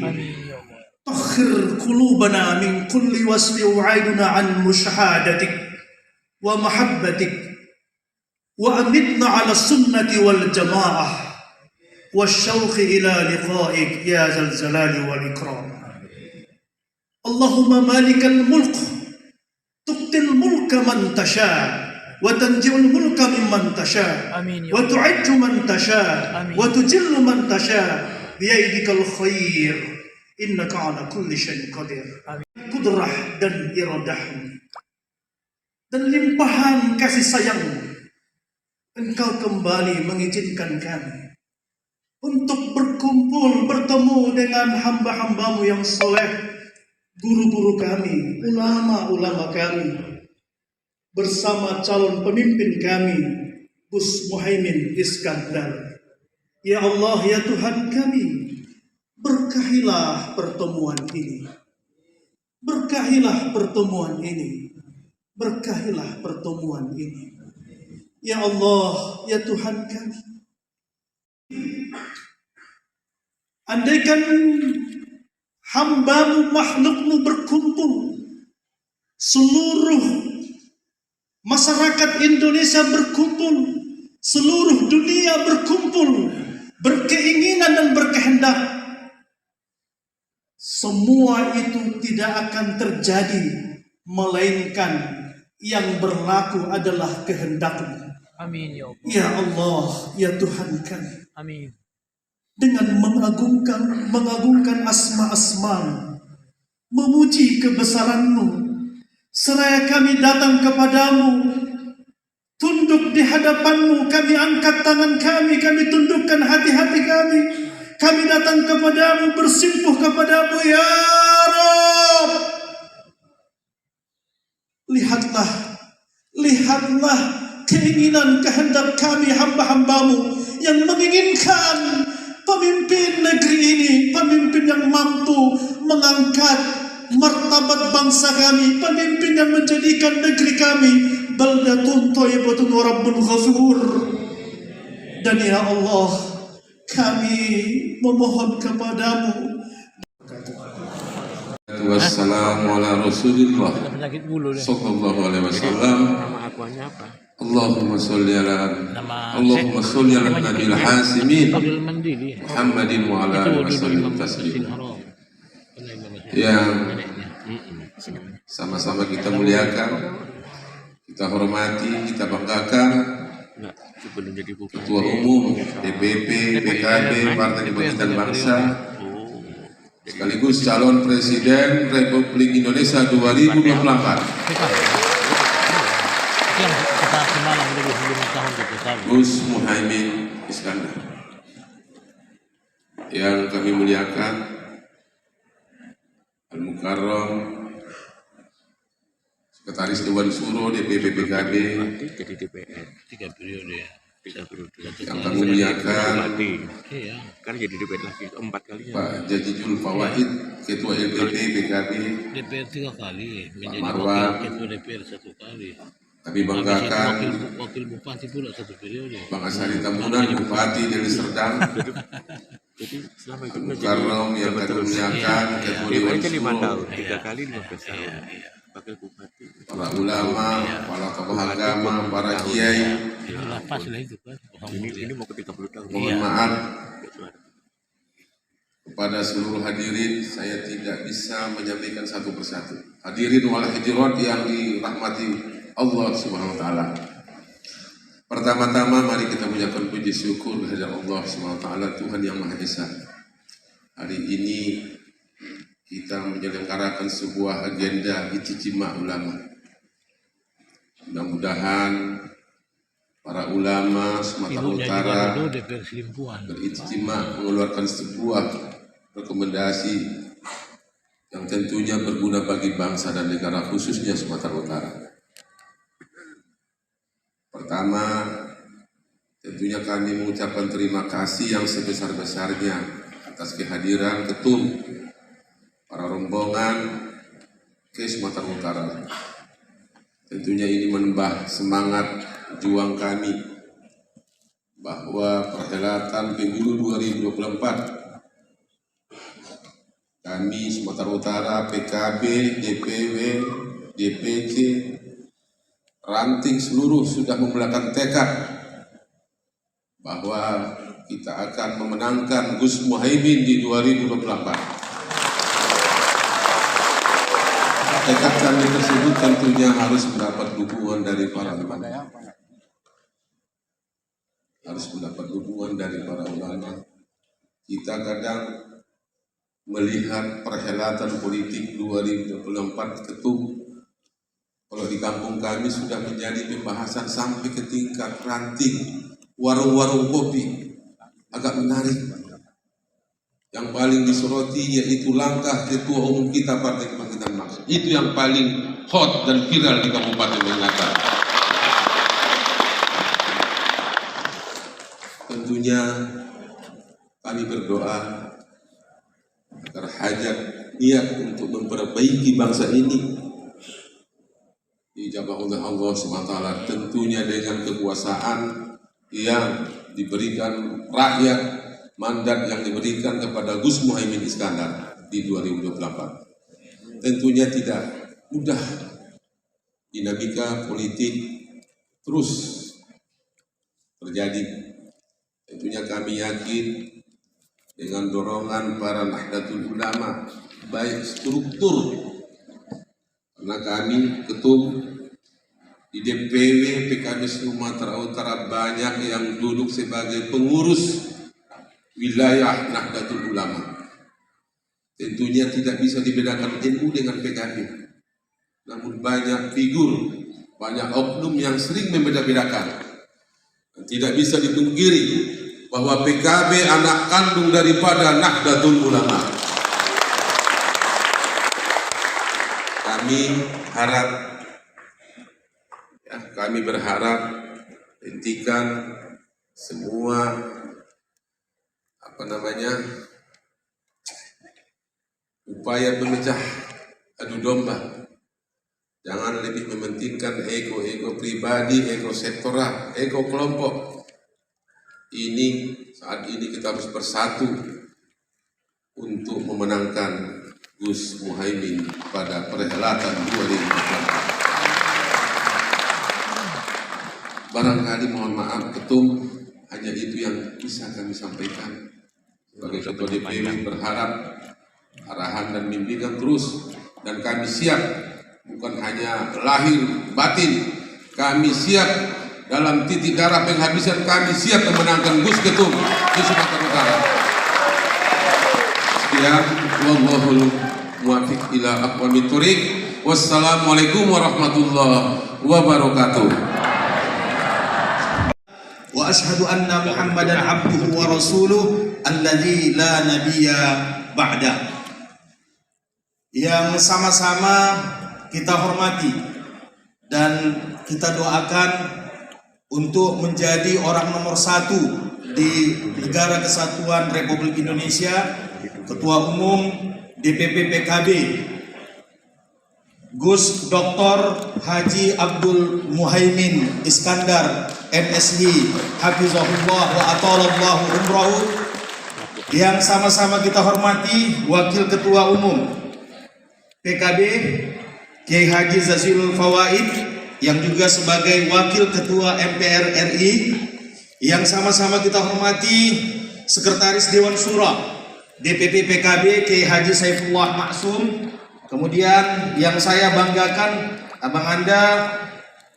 takhir qulubana min kulli wasfi wa'iduna an mushahadatik wa mahabbatik wa amitna ala sunnati wal jamaah والشوق إلى لقائك يا ذا الجلال والإكرام. اللهم مالك الملك تؤتي الملك من تشاء وتنزع الملك ممن تشاء وتعز من تشاء وتذل من تشاء بيدك الخير إنك على كل شيء قدير. Kudrah dan iradahmu dan limpahan kasih sayangmu, Engkau kembali mengizinkan kami untuk berkumpul bertemu dengan hamba-hambamu yang soleh, guru-guru kami, ulama-ulama kami, bersama calon pemimpin kami, Gus Muhaimin Iskandar. Ya Allah, ya Tuhan kami, berkahilah pertemuan ini. Berkahilah pertemuan ini. Berkahilah pertemuan ini. Ya Allah, ya Tuhan kami, andaikan hamba-Mu, makhluk-Mu berkumpul, seluruh masyarakat Indonesia berkumpul, seluruh dunia berkumpul, berkeinginan dan berkehendak, semua itu tidak akan terjadi, melainkan yang berlaku adalah kehendak-Mu. Amin ya Allah. Ya Allah, ya Tuhan kami, Amin. dengan mengagungkan asma-asma-Mu, memuji kebesaran-Mu, seraya kami datang kepadamu, tunduk di hadapan-Mu, kami angkat tangan kami tundukkan hati-hati kami datang kepadamu, bersimpuh kepadamu, ya Rabb. Lihatlah keinginan kehendak kami hamba-hambamu yang menginginkan pemimpin negeri ini, pemimpin yang mampu mengangkat martabat bangsa kami, pemimpin yang menjadikan negeri kami baldatun thayyibatun wa rabbun ghafur. Dan ya Allah, kami memohon kepadamu. Wassalamu ala Rasulillah Penyakit bulu deh. sallallahu alaihi wasallam. Nama akuannya apa? Allahumma sholli Nama Nabil Hasimin Abdul Mandili. Muhammadin wa ala alihi wasallam taslim. Yang sama-sama kita muliakan, kita hormati, kita banggakan Ketua Umum DPP PKB Partai Kebangkitan Bangsa, sekaligus calon Presiden Republik Indonesia 2024, Gus Muhaimin Iskandar. Yang kami muliakan Al-Mukarram Sekretaris Dewan Suro DPP PKB, Jadi DPR 3 periode. yang kami muliakan Kan jadi DPR lagi 4 kali. Pak Jajijul Fawahid, Ketua LPP PKB, DPR 3 kali, menjadi Marwan. Ketua DPR 1 kali. kami banggakan Wakil Bupati pula 1 periode. Bang Asari Tambunan, Bupati Deli Serdang, Jadi selama itu Al-Mukarram yang kami muliakan, Ketua Dewan DPR 5 Suro, tahun, 3 kali 15 tahun. Wakil Bupati. para ulama, para tokoh agama, para kiai. Pas lah itu kan. Ini mau ke 30 tahun. Mohon maaf kepada seluruh hadirin, saya tidak bisa menyampaikan satu persatu. Hadirin wal hadirat yang dirahmati Allah Subhanahu wa taala. Pertama-tama mari kita mengucapkan puji syukur kehadirat Allah Subhanahu wa taala, Tuhan yang Maha Esa. Hari ini kita menyelenggarakan sebuah agenda ijtima ulama. Mudah-mudahan para ulama Sumatera Utara DPR Selimpuan. berijtima mengeluarkan sebuah rekomendasi yang tentunya berguna bagi bangsa dan negara, khususnya Sumatera Utara. Pertama, tentunya kami mengucapkan terima kasih yang sebesar-besarnya atas kehadiran ketum para rombongan ke Sumatera Utara. Tentunya ini menambah semangat juang kami bahwa perhelatan pemilu 2024 kami Sumatera Utara, PKB, DPW, DPC, ranting seluruh sudah memulakan tekad bahwa kita akan memenangkan Gus Muhaimin di 2024. Tekad kami tersebut tentunya harus mendapat dukungan dari para ulama. Harus mendapat dukungan dari para ulama. Kita kadang melihat perhelatan politik 2024 ketum, kalau di kampung kami sudah menjadi pembahasan sampai ke tingkat ranting warung-warung kopi, agak menarik. Yang paling disoroti yaitu langkah Ketua Umum kita Partai Kebangkitan Bangsa. Itu yang paling hot dan viral di Kabupaten Bangladesh. Tentunya kami berdoa agar hajat niat untuk memperbaiki bangsa ini dijabah oleh Allah SWT, tentunya dengan kekuasaan yang diberikan rakyat, mandat yang diberikan kepada Gus Muhaimin Iskandar di 2024. Tentunya tidak mudah, dinamika politik terus terjadi. Tentunya kami yakin dengan dorongan para Nahdlatul Ulama, baik struktur, karena kami ketum di DPW PKB Sumatera Utara banyak yang duduk sebagai pengurus wilayah Nahdlatul Ulama. Tentunya tidak bisa dibedakan NU dengan PKB. Namun banyak figur, banyak oknum yang sering membeda-bedakan. Tidak bisa dipungkiri bahwa PKB anak kandung daripada Nahdlatul Ulama. Kami berharap hentikan semua upaya memecah adu domba. Jangan lebih mementingkan ego pribadi, ego sektoral, ego kelompok. Saat ini kita harus bersatu untuk memenangkan Gus Muhaimin pada perhelatan 2024. Barangkali mohon maaf ketum, hanya itu yang bisa kami sampaikan. Sebagai Ketua DPW berharap arahan dan bimbingan terus, dan kami siap, bukan hanya lahir batin, kami siap dalam titik darah penghabisan, kami siap memenangkan Gus Ketum di Sumatera Utara. Sekian, wallahul muwaffiq ila aqwamit thoriq. Wassalamualaikum warahmatullahi wabarakatuh. Wa asyhadu anna Muhammadan abduhu wa rasuluh alladzi la nabiyya ba'da. Yang sama-sama kita hormati dan kita doakan untuk menjadi orang nomor 1 di Negara Kesatuan Republik Indonesia, Ketua Umum DPP PKB Gus Dr. Haji Abdul Muhaimin Iskandar MSI Hafizahullah wa atalallahu umrahu. Yang sama-sama kita hormati Wakil Ketua Umum PKB Kiai Haji Zazilul Fawaid, yang juga sebagai Wakil Ketua MPR RI. Yang sama-sama kita hormati Sekretaris Dewan Syura DPP PKB Kiai Haji Saifullah Maksum. Kemudian yang saya banggakan abang Anda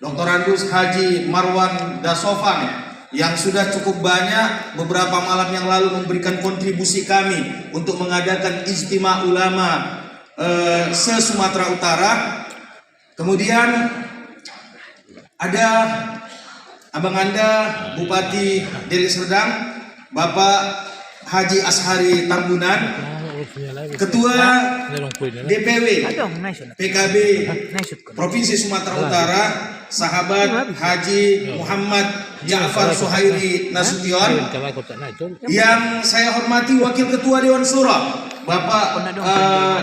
Dr. Andus Haji Marwan Dasofan, yang sudah cukup banyak beberapa malam yang lalu memberikan kontribusi kami untuk mengadakan Ijtima Ulama se-Sumatera Utara. Kemudian ada abang Anda Bupati Deli Serdang Bapak Haji Ashari Tambunan, Ketua DPW PKB Provinsi Sumatera Utara sahabat Haji Muhammad Ja'far Suhairi Nasution. Yang saya hormati Wakil Ketua Dewan Syura Bapak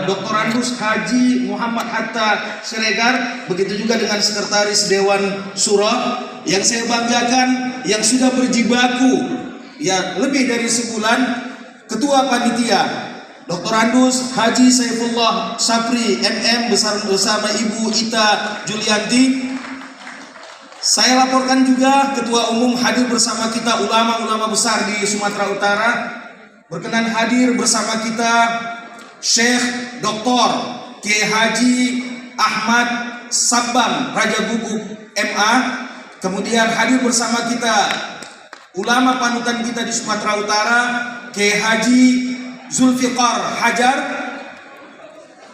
Dr. Andus Haji Muhammad Hatta Siregar, begitu juga dengan Sekretaris Dewan Syura. Yang saya banggakan yang sudah berjibaku ya lebih dari sebulan, Ketua Panitia Dr. Andus Haji Saifullah Sapri MM bersama Ibu Ita Julianti. Saya laporkan juga Ketua Umum hadir bersama kita, ulama-ulama besar di Sumatera Utara. Berkenan hadir bersama kita Syekh Dr. Kiai Haji Ahmad Sabbang Raja Guguk MA. Kemudian hadir bersama kita ulama panutan kita di Sumatera Utara Kiai Haji Zulfiqar Hajar.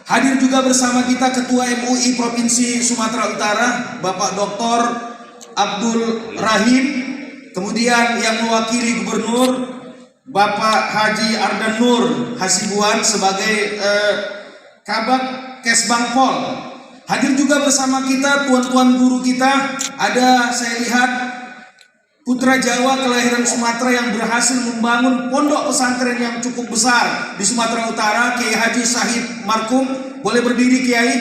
Hadir juga bersama kita Ketua MUI Provinsi Sumatera Utara Bapak Dr. Abdul Rahim. Kemudian yang mewakili Gubernur Bapak Haji Ardan Nur Hasibuan sebagai Kabak Kesbang Pol. Hadir juga bersama kita tuan-tuan guru kita. Ada saya lihat putra Jawa kelahiran Sumatera yang berhasil membangun pondok pesantren yang cukup besar di Sumatera Utara, Kiai Haji Syahid Markum. Boleh berdiri Kiai?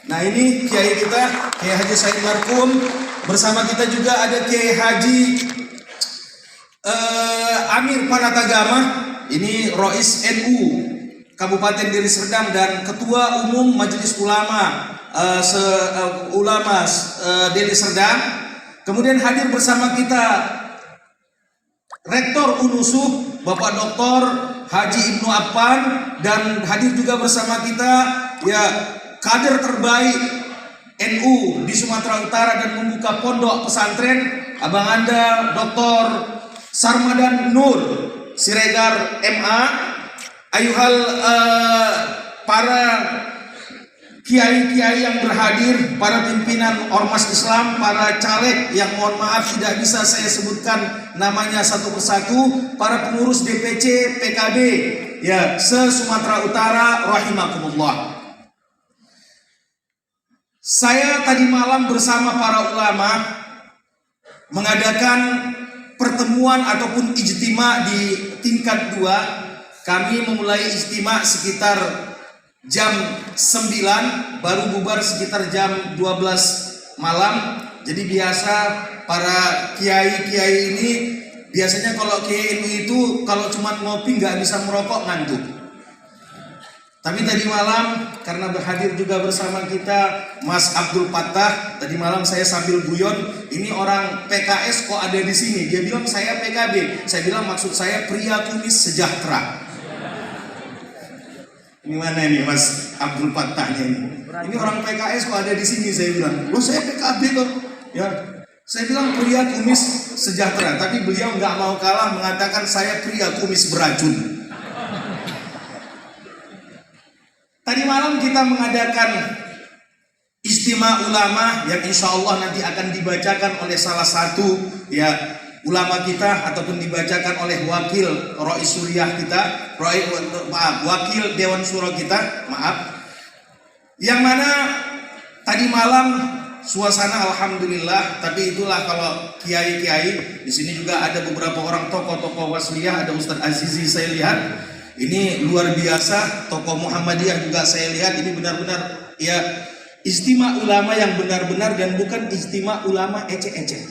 Nah ini Kiai kita, Kiai Haji Syahid Markum. Bersama kita juga ada Kiai Haji Amir Panatagama. Ini Rois NU Kabupaten Deli Serdang dan Ketua Umum Majelis Ulama Deli Serdang. Kemudian hadir bersama kita Rektor UNUSU Bapak Dr. Haji Ibnu Appan, dan hadir juga bersama kita ya kader terbaik NU di Sumatera Utara dan membuka pondok pesantren Abang Anda Dr. Sarmadan Nur Siregar MA. Ayuhal para kiai-kiai yang berhadir, para pimpinan ormas Islam, para caleg yang mohon maaf tidak bisa saya sebutkan namanya satu persatu, para pengurus DPC PKB ya se-Sumatera Utara rahimakumullah. Saya tadi malam bersama para ulama mengadakan pertemuan ataupun ijtima di tingkat 2. Kami memulai ijtima sekitar jam 9, baru bubar sekitar jam 12 malam. Jadi biasa para kiai-kiai ini biasanya kalau kiai itu kalau cuma ngopi nggak bisa merokok, ngantuk. Tapi tadi malam karena berhadir juga bersama kita Mas Abdul Fattah, tadi malam saya sambil guyon, ini orang PKS kok ada di sini. Dia bilang saya PKB. Saya bilang maksud saya pria kumis sejahtera. Ini mana nih Mas Abdul Fattahnya ini? Ini orang PKS kok ada di sini, saya bilang. Loh saya PKB kok. Ya, saya bilang pria kumis sejahtera, tapi beliau nggak mau kalah mengatakan saya pria kumis beracun. Tadi malam kita mengadakan ijtima ulama yang insya Allah nanti akan dibacakan oleh salah satu ya ulama kita ataupun dibacakan oleh wakil Rois Suriah kita, wakil Dewan Syuro kita, yang mana tadi malam suasana alhamdulillah. Tapi itulah kalau kiai-kiai di sini juga ada beberapa orang tokoh-tokoh wasliyah, ada Ustadz Azizi saya lihat. Ini luar biasa, tokoh Muhammadiyah juga saya lihat. Ini benar-benar ya ijtima ulama yang benar-benar dan bukan ijtima ulama ecek-ecek.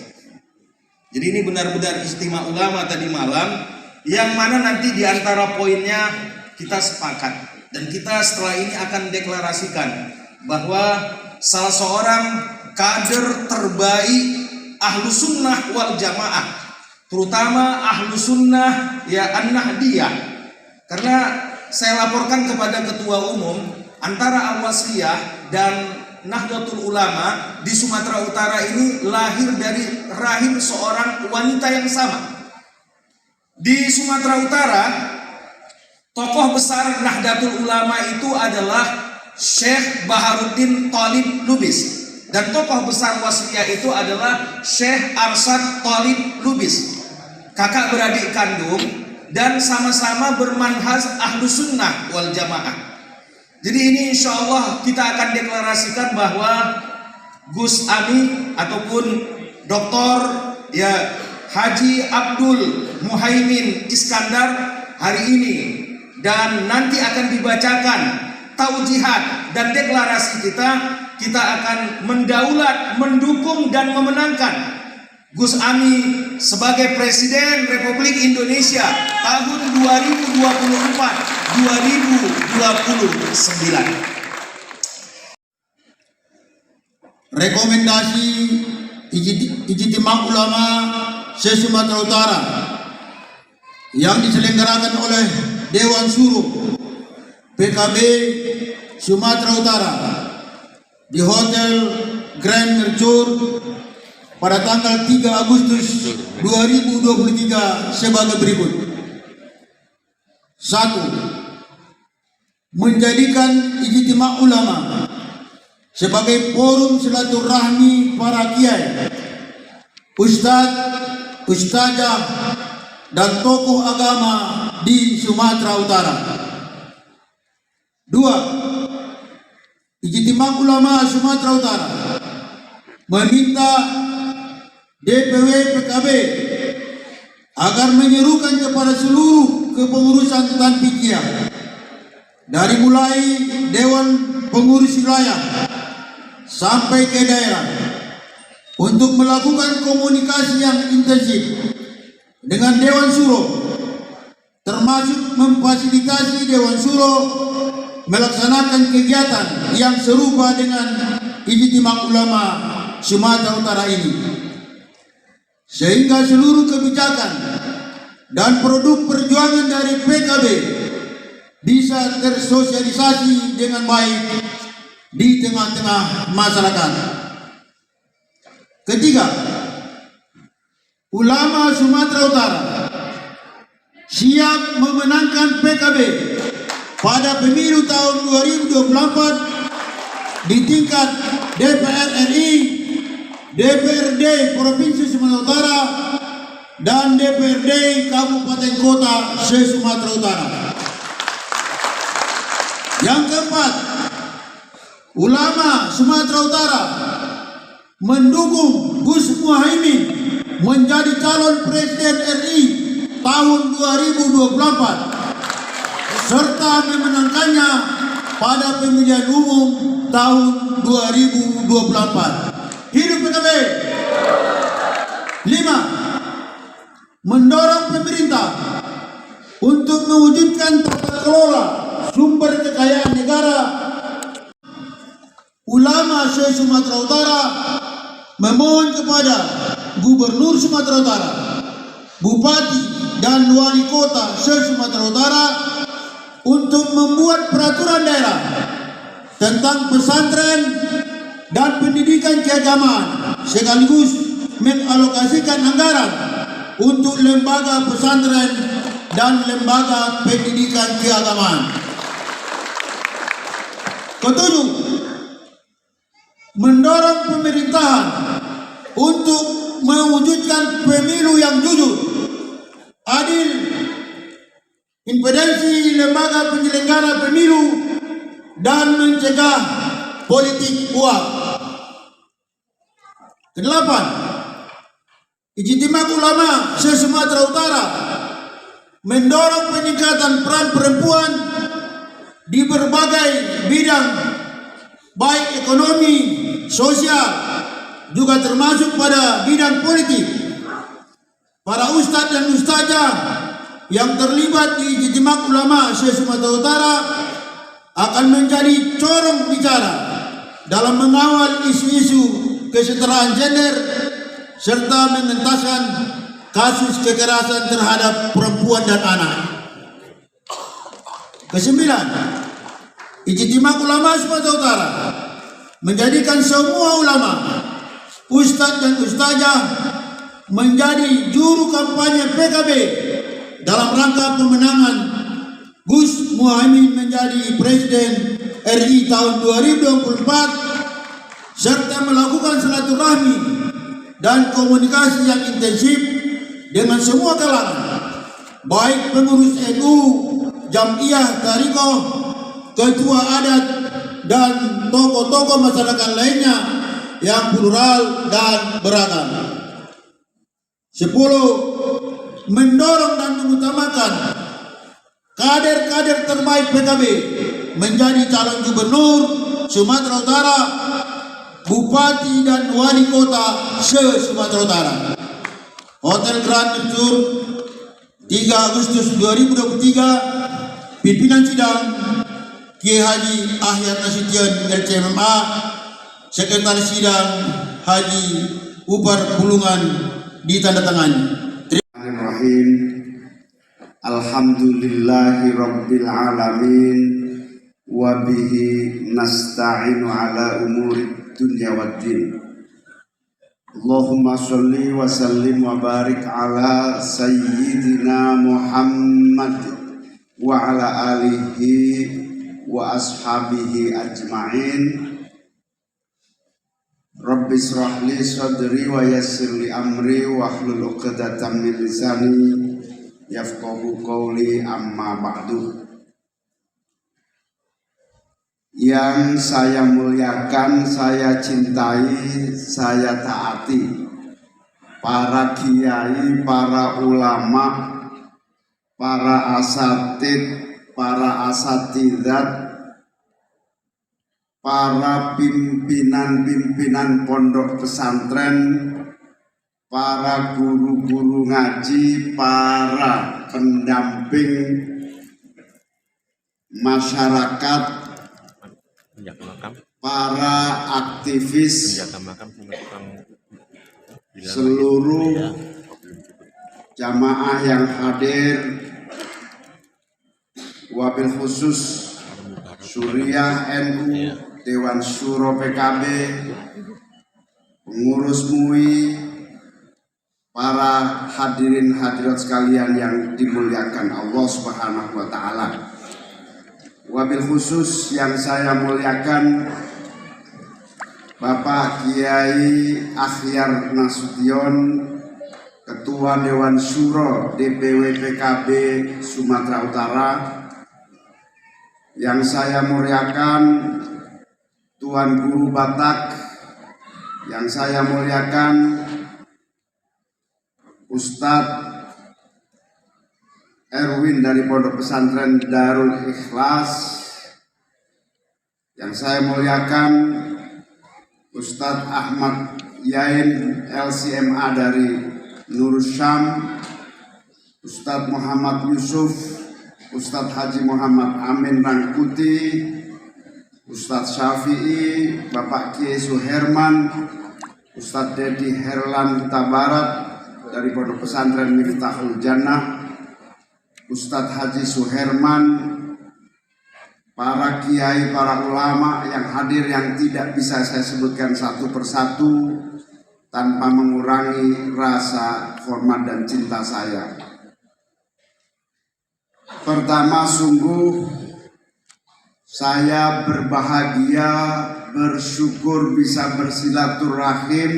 Jadi ini benar-benar ijtima ulama tadi malam, yang mana nanti di antara poinnya kita sepakat dan kita setelah ini akan deklarasikan bahwa salah seorang kader terbaik Ahlus Sunnah wal Jamaah, terutama Ahlus Sunnah ya An-Nahdiyah. Karena saya laporkan kepada Ketua Umum, antara Al-Wasliyah dan Nahdlatul Ulama di Sumatera Utara ini lahir dari rahim seorang wanita yang sama. Di Sumatera Utara, tokoh besar Nahdlatul Ulama itu adalah Syekh Baharuddin Thalib Lubis, dan tokoh besar Wasliyah itu adalah Syekh Arsyad Thalib Lubis, kakak beradik kandung dan sama-sama bermanhaj Ahlus Sunnah wal Jamaah. Jadi ini insya Allah kita akan deklarasikan bahwa Gus Ami ataupun Dr. ya Haji Abdul Muhaimin Iskandar hari ini dan nanti akan dibacakan taujihat dan deklarasi kita akan mendaulat, mendukung dan memenangkan Gus Ami sebagai Presiden Republik Indonesia tahun 2024-2029. Rekomendasi ijtima ulama se-Sumatera Utara yang diselenggarakan oleh Dewan Syuro PKB Sumatera Utara di Hotel Grand Mercure pada tanggal 3 Agustus 2023 sebagai berikut. 1. Menjadikan ijtima ulama sebagai forum silaturahmi para kiai, ustadz, ustazah, dan tokoh agama di Sumatera Utara. 2. Ijtima Ulama Sumatera Utara meminta DPW PKB agar menyerukan kepada seluruh kepengurusan Tanfiqiyah dari mulai Dewan Pengurus Wilayah sampai ke daerah untuk melakukan komunikasi yang intensif dengan Dewan Syuro, termasuk memfasilitasi Dewan Syuro melaksanakan kegiatan yang serupa dengan Ijtima Ulama Sumatera Utara ini, sehingga seluruh kebijakan dan produk perjuangan dari PKB bisa tersosialisasi dengan baik di tengah-tengah masyarakat. Ketiga, ulama Sumatera Utara siap memenangkan PKB pada pemilu tahun 2024 di tingkat DPR RI, DPRD Provinsi Sumatera Utara, dan DPRD Kabupaten Kota se-Sumatera Utara. Yang keempat, ulama Sumatera Utara mendukung Gus Muhaimin menjadi calon Presiden RI tahun 2024 serta memenangkannya pada pemilihan umum tahun 2024. Hidup PKB. 5. Mendorong pemerintah untuk mewujudkan tata kelola sumber kekayaan negara. Ulama se-Sumatera Utara memohon kepada Gubernur Sumatera Utara, Bupati dan Wali Kota se-Sumatera Utara untuk membuat peraturan daerah tentang pesantren dan pendidikan keagamaan, sekaligus mengalokasikan anggaran untuk lembaga pesantren dan lembaga pendidikan keagamaan. Ketujuh, mendorong pemerintahan untuk mewujudkan pemilu yang jujur, adil, independensi lembaga penyelenggara pemilu, dan mencegah politik uang. Kedelapan, Ijtima Ulama se-Sumatera Utara mendorong peningkatan peran perempuan di berbagai bidang, baik ekonomi, sosial, juga termasuk pada bidang politik. Para ustadz dan ustazah yang terlibat di Ijtima Ulama se-Sumatera Utara akan menjadi corong bicara dalam mengawal isu-isu kesetaraan gender serta mengentaskan kasus kekerasan terhadap perempuan dan anak. Kesembilan, Ijtima Ulama Sumatera Utara menjadikan semua ulama, ustadz dan ustazah menjadi juru kampanye PKB dalam rangka pemenangan Gus Muhaimin menjadi Presiden RI tahun 2024 serta melakukan silaturahmi dan komunikasi yang intensif dengan semua kalangan, baik pengurus NU, Jam'iyah Tariqah, ketua adat, dan tokoh-tokoh masyarakat lainnya yang plural dan beragam. 10. Mendorong dan mengutamakan kader-kader terbaik PKB menjadi calon gubernur Sumatera Utara, bupati dan wali kota se-Sumatera Utara. Hotel Grand Mercure, 3 Agustus 2023. Pimpinan sidang Kiai Haji Ahyar Nasution LCMA, Sekretaris Sidang Haji Upar Pulungan, ditandatangani. Bismillahirrahmanirrahim. Alhamdulillahi Rabbil Alamin. Wabihi nasta'inu ala umuri dunya waddin. Allahumma salli wa sallim wa barik ala sayyidina Muhammad wa ala alihi wa ashabihi ajma'in. Rabbi israh li sadri wa yassir li amri wa hlul 'uqdatam min lisani yafqahu qawli amma ba'du. Yang saya muliakan, saya cintai, saya taati para kiai, para ulama, para asatid, para asatidzat, para pimpinan-pimpinan pondok pesantren, para guru-guru ngaji, para pendamping masyarakat, para aktivis, seluruh jamaah yang hadir, wabil khusus Suriah NU, Dewan Syuro PKB, pengurus MUI, para hadirin hadirat sekalian yang dimuliakan Allah Subhanahu wa taala. Wabil khusus yang saya muliakan Bapak Kiai Akhyar Nasution, Ketua Dewan Syuro DPW PKB Sumatera Utara. Yang saya muliakan Tuan Guru Batak, yang saya muliakan Ustadz Erwin dari Pondok Pesantren Darul Ikhlas, yang saya muliakan Ustadz Ahmad Yain LCMA dari Nurul Syam, Ustadz Muhammad Yusuf, Ustadz Haji Muhammad Amin Rangkuti, Ustadz Syafi'i, Bapak Kiai Suherman, Ustadz Dedi Herlan Tabarat dari Pondok Pesantren Miftahul Jannah, Ustadz Haji Suherman, para kiai, para ulama yang hadir yang tidak bisa saya sebutkan satu persatu tanpa mengurangi rasa hormat dan cinta saya. Pertama, sungguh saya berbahagia, bersyukur bisa bersilaturahim,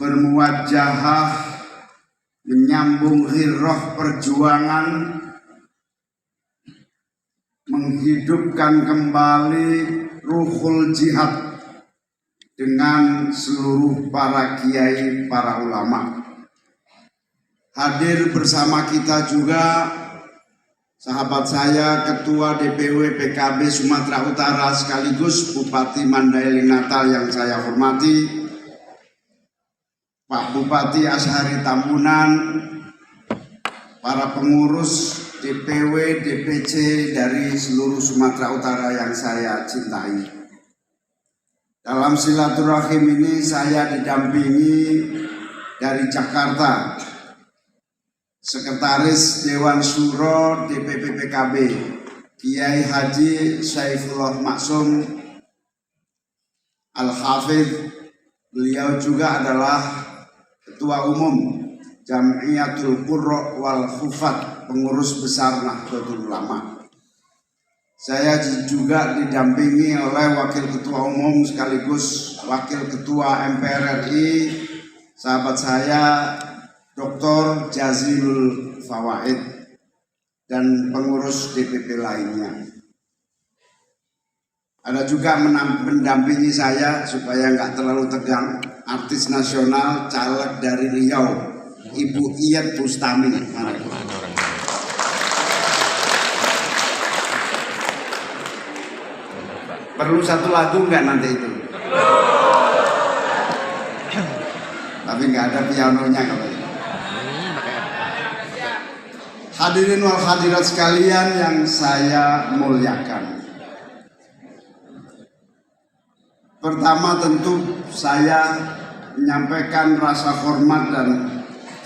bermuwajahah, menyambung ghirrah perjuangan, menghidupkan kembali ruhul jihad dengan seluruh para kiai, para ulama. Hadir bersama kita juga sahabat saya, Ketua DPW PKB Sumatera Utara sekaligus Bupati Mandailing Natal yang saya hormati, Pak Bupati Ashari Tambunan, para pengurus DPW, DPC dari seluruh Sumatera Utara yang saya cintai. Dalam silaturahim ini saya didampingi dari Jakarta, Sekretaris Dewan Syuro DPP PKB Kiai Haji Saifullah Maksum Al-Hafidh. Beliau juga adalah Ketua Umum Jam'iyatul Qurra wal Hufat, pengurus besar Nahdlatul Ulama. Saya juga didampingi oleh Wakil Ketua Umum sekaligus Wakil Ketua MPR RI, sahabat saya Dr. Jazilul Fawaid, dan pengurus DPP lainnya. Ada juga mendampingi saya supaya nggak terlalu tegang, artis nasional caleg dari Riau, Ibu Iyet Bustami. Perlu satu lagu nggak nanti itu? Tapi nggak ada pianonya kalau ini. Hadirin wal hadirat sekalian yang saya muliakan. Pertama tentu saya menyampaikan rasa hormat dan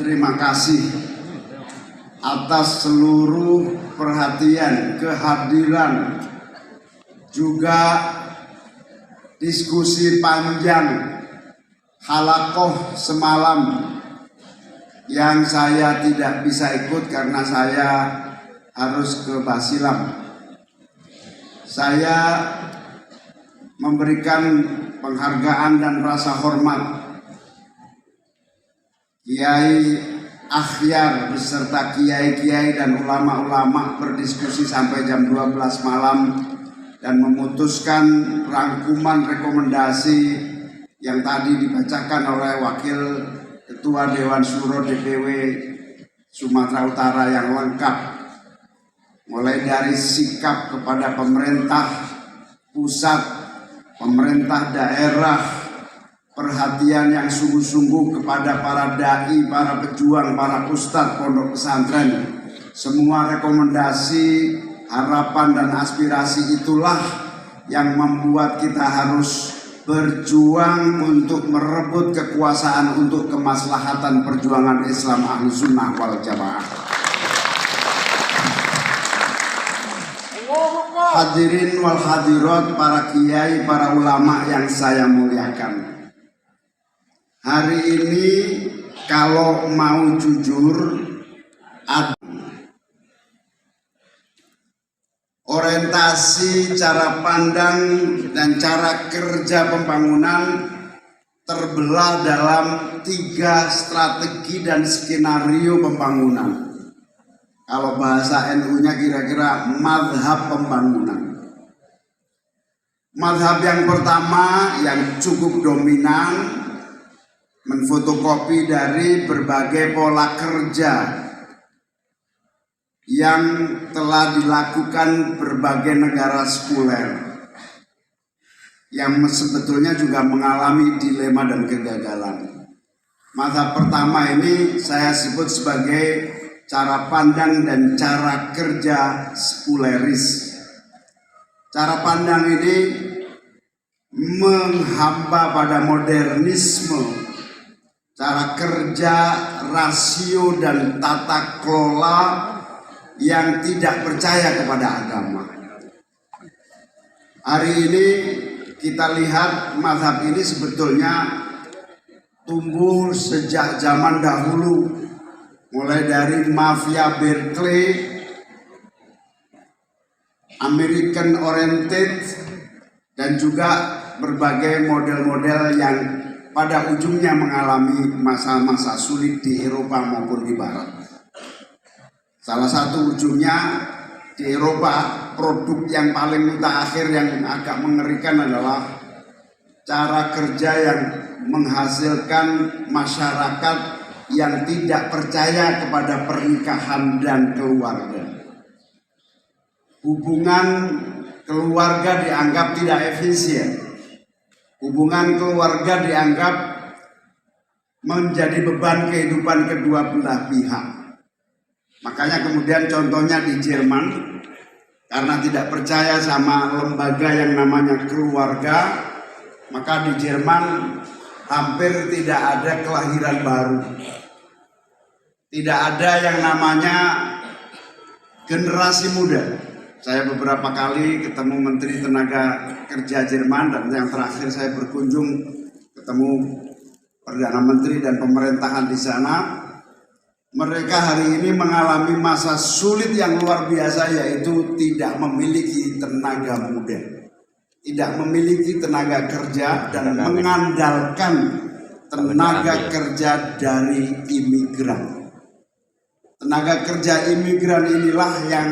terima kasih atas seluruh perhatian, kehadiran, juga diskusi panjang halaqoh semalam yang saya tidak bisa ikut karena saya harus ke Basilam. Saya memberikan penghargaan dan rasa hormat Kiai akhyar beserta kiai-kiai dan ulama-ulama berdiskusi sampai jam 12 malam dan memutuskan rangkuman rekomendasi yang tadi dibacakan oleh Wakil Ketua Dewan Syuro DPW Sumatera Utara yang lengkap, mulai dari sikap kepada pemerintah pusat, pemerintah daerah, perhatian yang sungguh-sungguh kepada para dai, para pejuang, para ustadz pondok pesantren. Semua rekomendasi, harapan dan aspirasi itulah yang membuat kita harus berjuang untuk merebut kekuasaan untuk kemaslahatan perjuangan Islam Ahlus Sunnah wal Jamaah. Hadirin wal hadirat, para kiai, para ulama yang saya muliakan. Hari ini kalau mau jujur, orientasi, cara pandang, dan cara kerja pembangunan terbelah dalam 3 strategi dan skenario pembangunan. Kalau bahasa NU-nya kira-kira madhab pembangunan. Madhab yang pertama yang cukup dominan, menfotokopi dari berbagai pola kerja yang telah dilakukan berbagai negara sekuler yang sebetulnya juga mengalami dilema dan kegagalan. Mazhab pertama ini saya sebut sebagai cara pandang dan cara kerja sekuleris. Cara pandang ini menghamba pada modernisme, cara kerja, rasio, dan tata kelola yang tidak percaya kepada agama. Hari ini kita lihat mazhab ini sebetulnya tumbuh sejak zaman dahulu, mulai dari mafia Berkeley, American oriented, dan juga berbagai model-model yang pada ujungnya mengalami masa-masa sulit di Eropa maupun di Barat. Salah satu ujungnya di Eropa, produk yang paling mutakhir yang agak mengerikan adalah cara kerja yang menghasilkan masyarakat yang tidak percaya kepada pernikahan dan keluarga. Hubungan keluarga dianggap tidak efisien. Hubungan keluarga dianggap menjadi beban kehidupan kedua belah pihak. Makanya kemudian contohnya di Jerman, karena tidak percaya sama lembaga yang namanya keluarga, maka di Jerman hampir tidak ada kelahiran baru. Tidak ada yang namanya generasi muda. Saya beberapa kali ketemu Menteri Tenaga Kerja Jerman, dan yang terakhir saya berkunjung ketemu Perdana Menteri dan pemerintahan di sana. Mereka hari ini mengalami masa sulit yang luar biasa, yaitu tidak memiliki tenaga muda, tidak memiliki tenaga kerja, dan mengandalkan tenaga kerja dari imigran. Tenaga kerja imigran inilah yang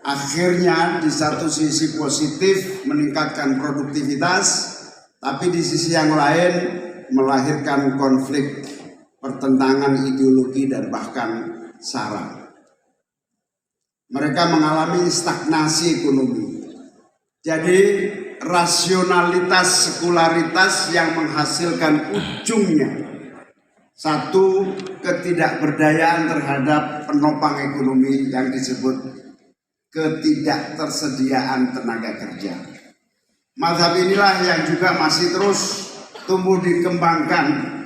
akhirnya di satu sisi positif meningkatkan produktivitas, tapi di sisi yang lain melahirkan konflik, pertentangan ideologi, dan bahkan sara. Mereka mengalami stagnasi ekonomi. Jadi rasionalitas sekularitas yang menghasilkan ujungnya satu, ketidakberdayaan terhadap penopang ekonomi yang disebut ketidaktersediaan tenaga kerja. Mazhab inilah yang juga masih terus tumbuh dikembangkan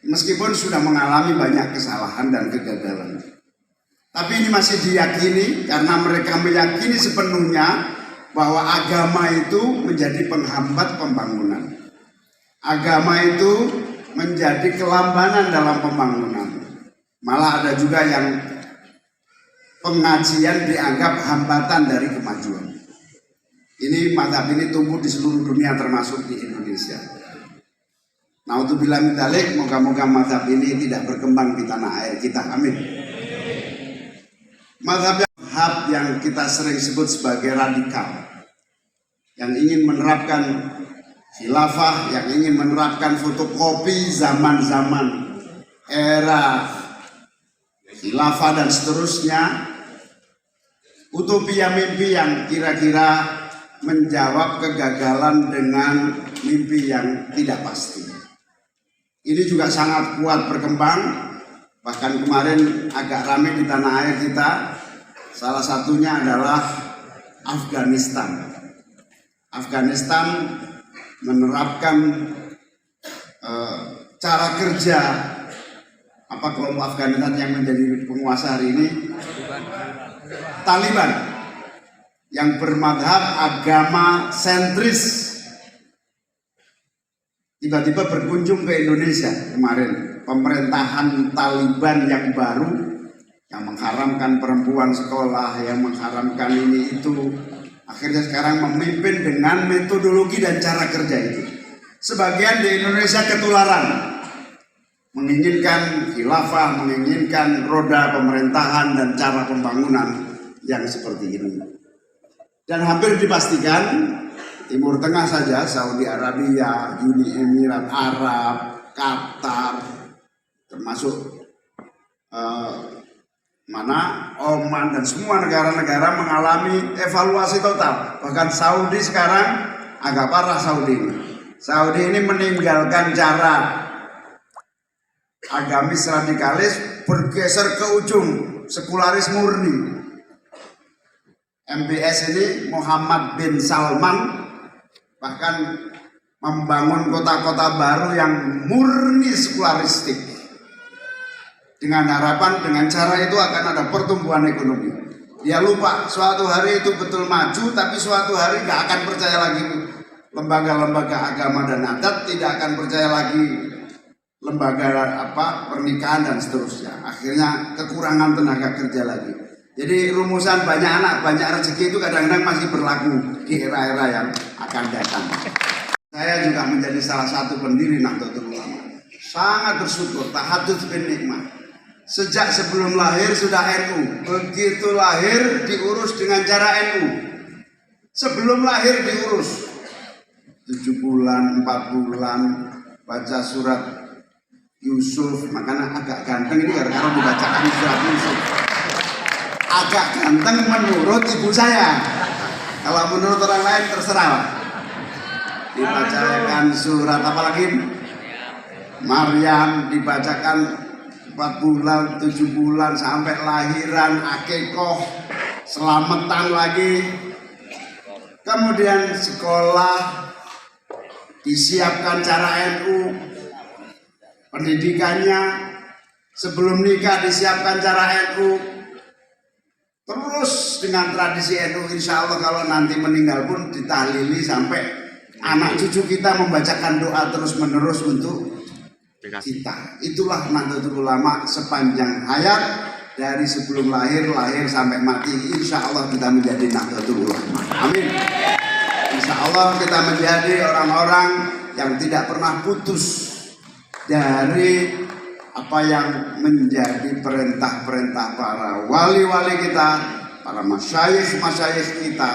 meskipun sudah mengalami banyak kesalahan dan kegagalan. Tapi ini masih diyakini karena mereka meyakini sepenuhnya bahwa agama itu menjadi penghambat pembangunan. Agama itu menjadi kelambanan dalam pembangunan. Malah ada juga yang pengajian dianggap hambatan dari kemajuan. Ini mazhab ini tumbuh di seluruh dunia termasuk di Indonesia. Naudzubillah min dzalik, moga-moga mazhab ini tidak berkembang di tanah air kita. Amin. Mazhab yang kita sering sebut sebagai radikal, yang ingin menerapkan khilafah, yang ingin menerapkan fotokopi zaman-zaman era khilafah dan seterusnya, utopia mimpi yang kira-kira menjawab kegagalan dengan mimpi yang tidak pasti. Ini juga sangat kuat berkembang, bahkan kemarin agak ramai di tanah air kita. Salah satunya adalah Afghanistan. Afghanistan menerapkan cara kerja kelompok Afghanistan yang menjadi penguasa hari ini, Taliban, yang bermadhab agama sentris, tiba-tiba berkunjung ke Indonesia kemarin. Pemerintahan Taliban yang baru, yang mengharamkan perempuan sekolah, yang mengharamkan ini itu, akhirnya sekarang memimpin dengan metodologi dan cara kerja itu. Sebagian di Indonesia ketularan, menginginkan khilafah, menginginkan roda pemerintahan dan cara pembangunan yang seperti ini. Dan hampir dipastikan Timur Tengah saja, Saudi Arabia, Uni Emirat Arab, Qatar, termasuk Oman dan semua negara-negara mengalami evaluasi total. Bahkan Saudi sekarang agak parah. Saudi ini meninggalkan cara agamis radikalis, bergeser ke ujung sekularis murni. MBS ini, Muhammad bin Salman, bahkan membangun kota-kota baru yang murni sekularistik, dengan harapan dengan cara itu akan ada pertumbuhan ekonomi. Dia lupa suatu hari itu betul maju, tapi suatu hari nggak akan percaya lagi lembaga-lembaga agama dan adat, tidak akan percaya lagi lembaga pernikahan dan seterusnya. Akhirnya kekurangan tenaga kerja lagi. Jadi rumusan banyak anak banyak rezeki itu kadang-kadang masih berlaku di era-era yang akan datang. Saya juga menjadi salah satu pendiri Nahdlatul Ulama. Sangat bersyukur, tahadduts bin nikmah. Sejak sebelum lahir sudah NU. Begitu lahir diurus dengan cara NU. Sebelum lahir diurus 7 bulan, 4 bulan baca surat Yusuf. Makanya agak ganteng ini karena dibacakan surat Yusuf. Agak ganteng menurut ibu saya. Kalau menurut orang lain terserah. Dibacakan surat apalagi Maryam, dibacakan 4 bulan, 7 bulan sampai lahiran, akikoh, selamatan lagi. Kemudian sekolah disiapkan cara NU, pendidikannya. Sebelum nikah disiapkan cara NU. Terus dengan tradisi NU, insya Allah kalau nanti meninggal pun ditahlili sampai anak cucu kita membacakan doa terus menerus untuk kita. Itulah Nahdlatul Ulama sepanjang hayat, dari sebelum lahir sampai mati. Insya Allah kita menjadi Nahdlatul Ulama. Amin. Insya Allah kita menjadi orang-orang yang tidak pernah putus dari apa yang menjadi perintah-perintah para wali-wali kita, para masyayikh kita,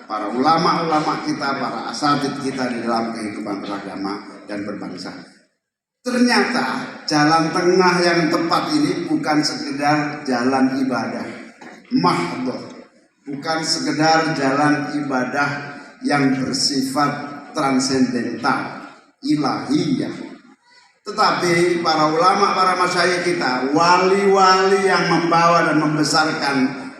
para ulama-ulama kita, para asatidz kita di dalam kehidupan beragama dan berbangsa. Ternyata jalan tengah yang tepat ini bukan sekedar jalan ibadah mahdhah, bukan sekedar jalan ibadah yang bersifat transendental, ilahiyah. Tetapi para ulama, para masyayikh kita, wali-wali yang membawa dan membesarkan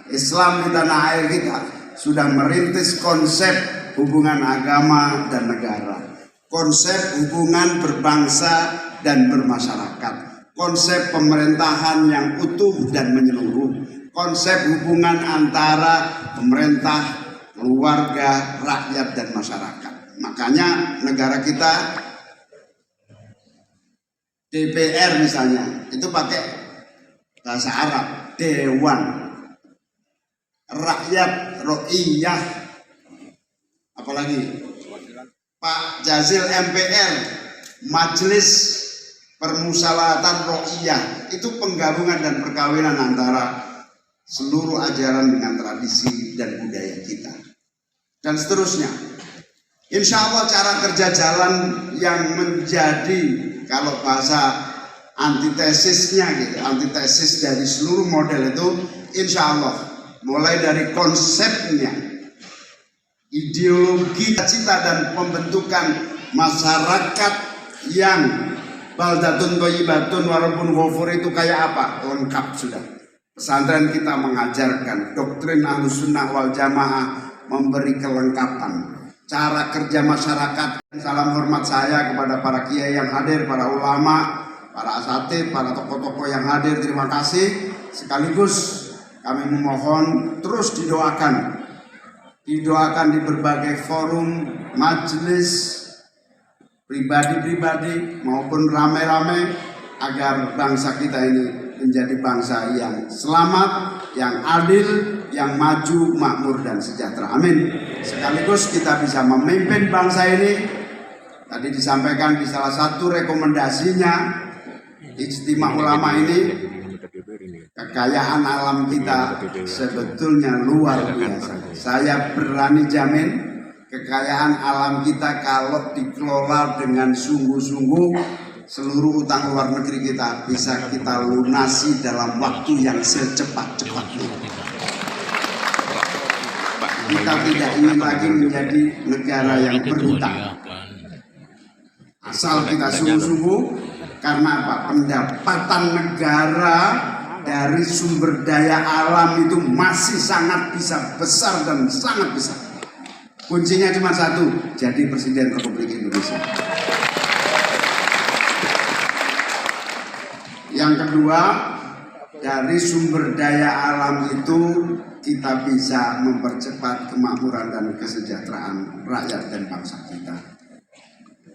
Islam di tanah air kita, sudah merintis konsep hubungan agama dan negara, konsep hubungan berbangsa dan bermasyarakat, konsep pemerintahan yang utuh dan menyeluruh, konsep hubungan antara pemerintah, keluarga, rakyat, dan masyarakat. Makanya negara kita, DPR misalnya, itu pakai bahasa Arab, Dewan Rakyat, Ro'iyah, apalagi Pak Jazil MPR, majelis permusalahatan ro'iyah, itu penggabungan dan perkawinan antara seluruh ajaran dengan tradisi dan budaya kita, dan seterusnya. Insya Allah cara kerja jalan yang menjadi, kalau bahasa antitesisnya gitu, antitesis dari seluruh model itu, insya Allah mulai dari konsepnya, ideologi, cita dan pembentukan masyarakat yang baldatun thayyibatun warabun ghafur itu kayak apa? Lengkap sudah. Pesantren kita mengajarkan doktrin Ahlus Sunnah wal Jamaah, memberi kelengkapan cara kerja masyarakat. Salam hormat saya kepada para kiai yang hadir, para ulama, para asatidz, para tokoh-tokoh yang hadir, terima kasih. Sekaligus kami memohon terus didoakan di berbagai forum, majelis, pribadi-pribadi maupun rame-rame, agar bangsa kita ini menjadi bangsa yang selamat, yang adil, yang maju, makmur dan sejahtera. Amin. Sekaligus kita bisa memimpin bangsa ini. Tadi disampaikan di salah satu rekomendasinya Ijtima ulama ini, kekayaan alam kita sebetulnya luar biasa. Saya berani jamin kekayaan alam kita kalau dikelola dengan sungguh-sungguh, seluruh utang luar negeri kita bisa kita lunasi dalam waktu yang secepat-cepatnya. Kita tidak ingin lagi menjadi negara yang berhutang. Asal kita sungguh-sungguh, karena apa? Pendapatan negara dari sumber daya alam itu masih sangat bisa besar dan sangat besar. Kuncinya cuma satu, jadi Presiden Republik Indonesia. Yang kedua, dari sumber daya alam itu kita bisa mempercepat kemakmuran dan kesejahteraan rakyat dan bangsa kita.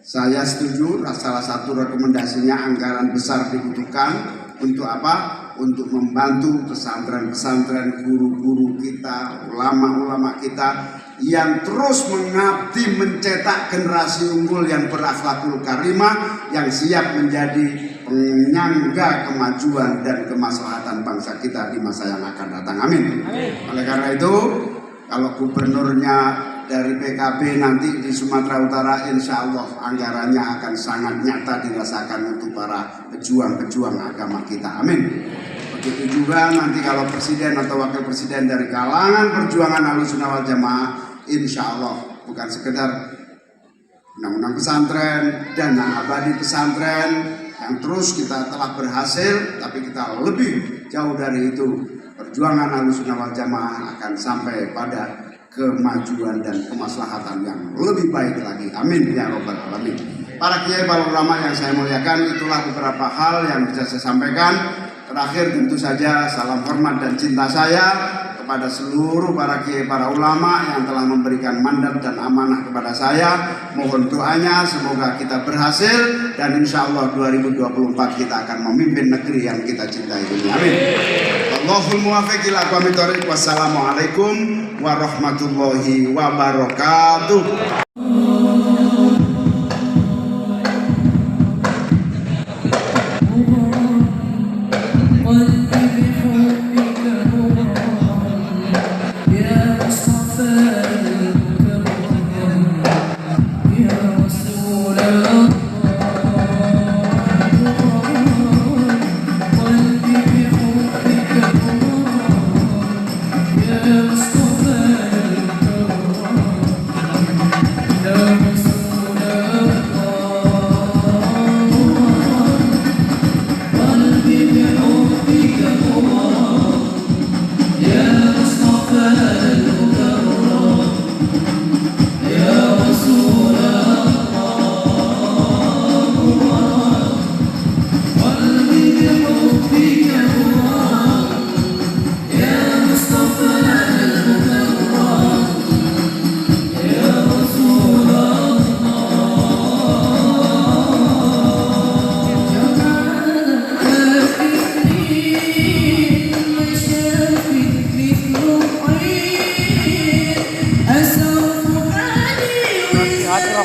Saya setuju, salah satu rekomendasinya anggaran besar dibutuhkan untuk apa? Untuk membantu pesantren-pesantren, guru-guru kita, ulama-ulama kita yang terus mengabdi mencetak generasi unggul yang berakhlakul karimah, yang siap menjadi penyangga kemajuan dan kemaslahatan bangsa kita di masa yang akan datang. Amin. Oleh karena itu, kalau gubernurnya dari PKB nanti di Sumatera Utara, insya Allah anggarannya akan sangat nyata dirasakan untuk para pejuang-pejuang agama kita. Amin. Begitu juga nanti kalau presiden atau wakil presiden dari kalangan perjuangan Ahlus Sunnah wal Jamaah, insya Allah bukan sekedar undang-undang pesantren, dana abadi pesantren yang terus kita telah berhasil, tapi kita lebih jauh dari itu. Perjuangan Ahlus Sunnah wal Jamaah akan sampai pada kemajuan dan kemaslahatan yang lebih baik lagi. Amin ya robbal alamin. Para kiai, para ulama yang saya muliakan, itulah beberapa hal yang bisa saya sampaikan. Terakhir tentu saja salam hormat dan cinta saya kepada seluruh para kiai, para ulama yang telah memberikan mandat dan amanah kepada saya. Mohon doanya semoga kita berhasil dan insya Allah 2024 kita akan memimpin negeri yang kita cintai ini. Amin. Allahul muwaffiq ila aqwamit thoriq. Wassalamualaikum warahmatullahi wabarakatuh.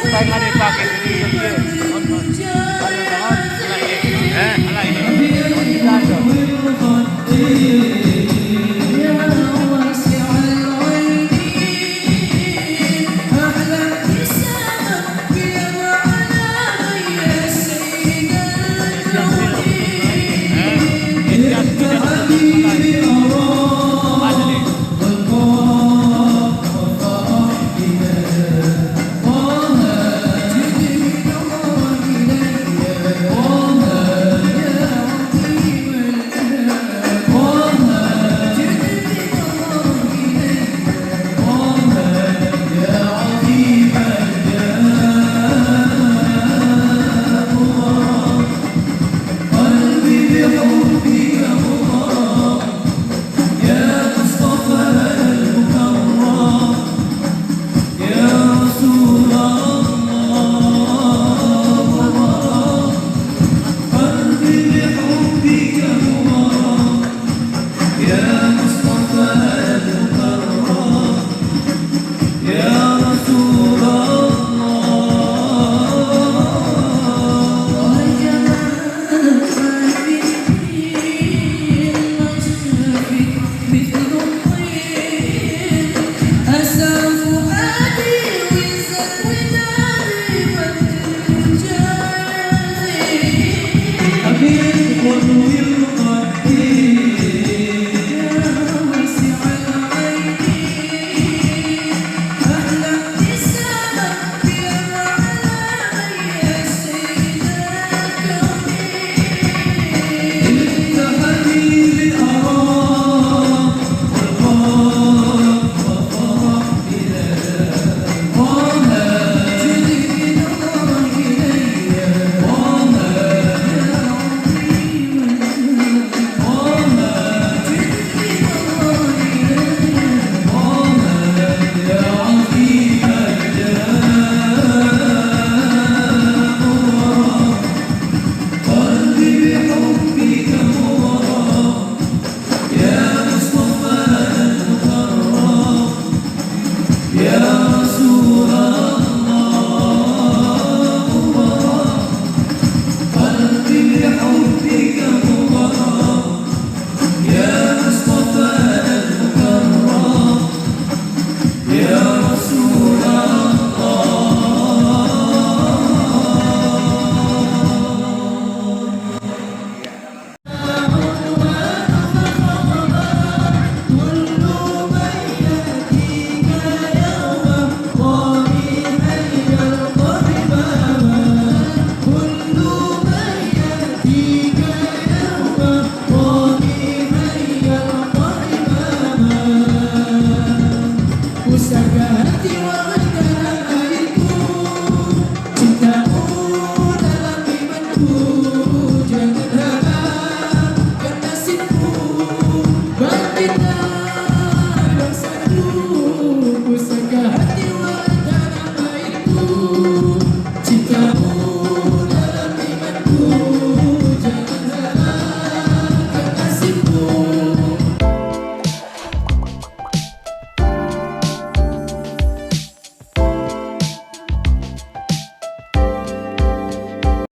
Hati-hati, dipakai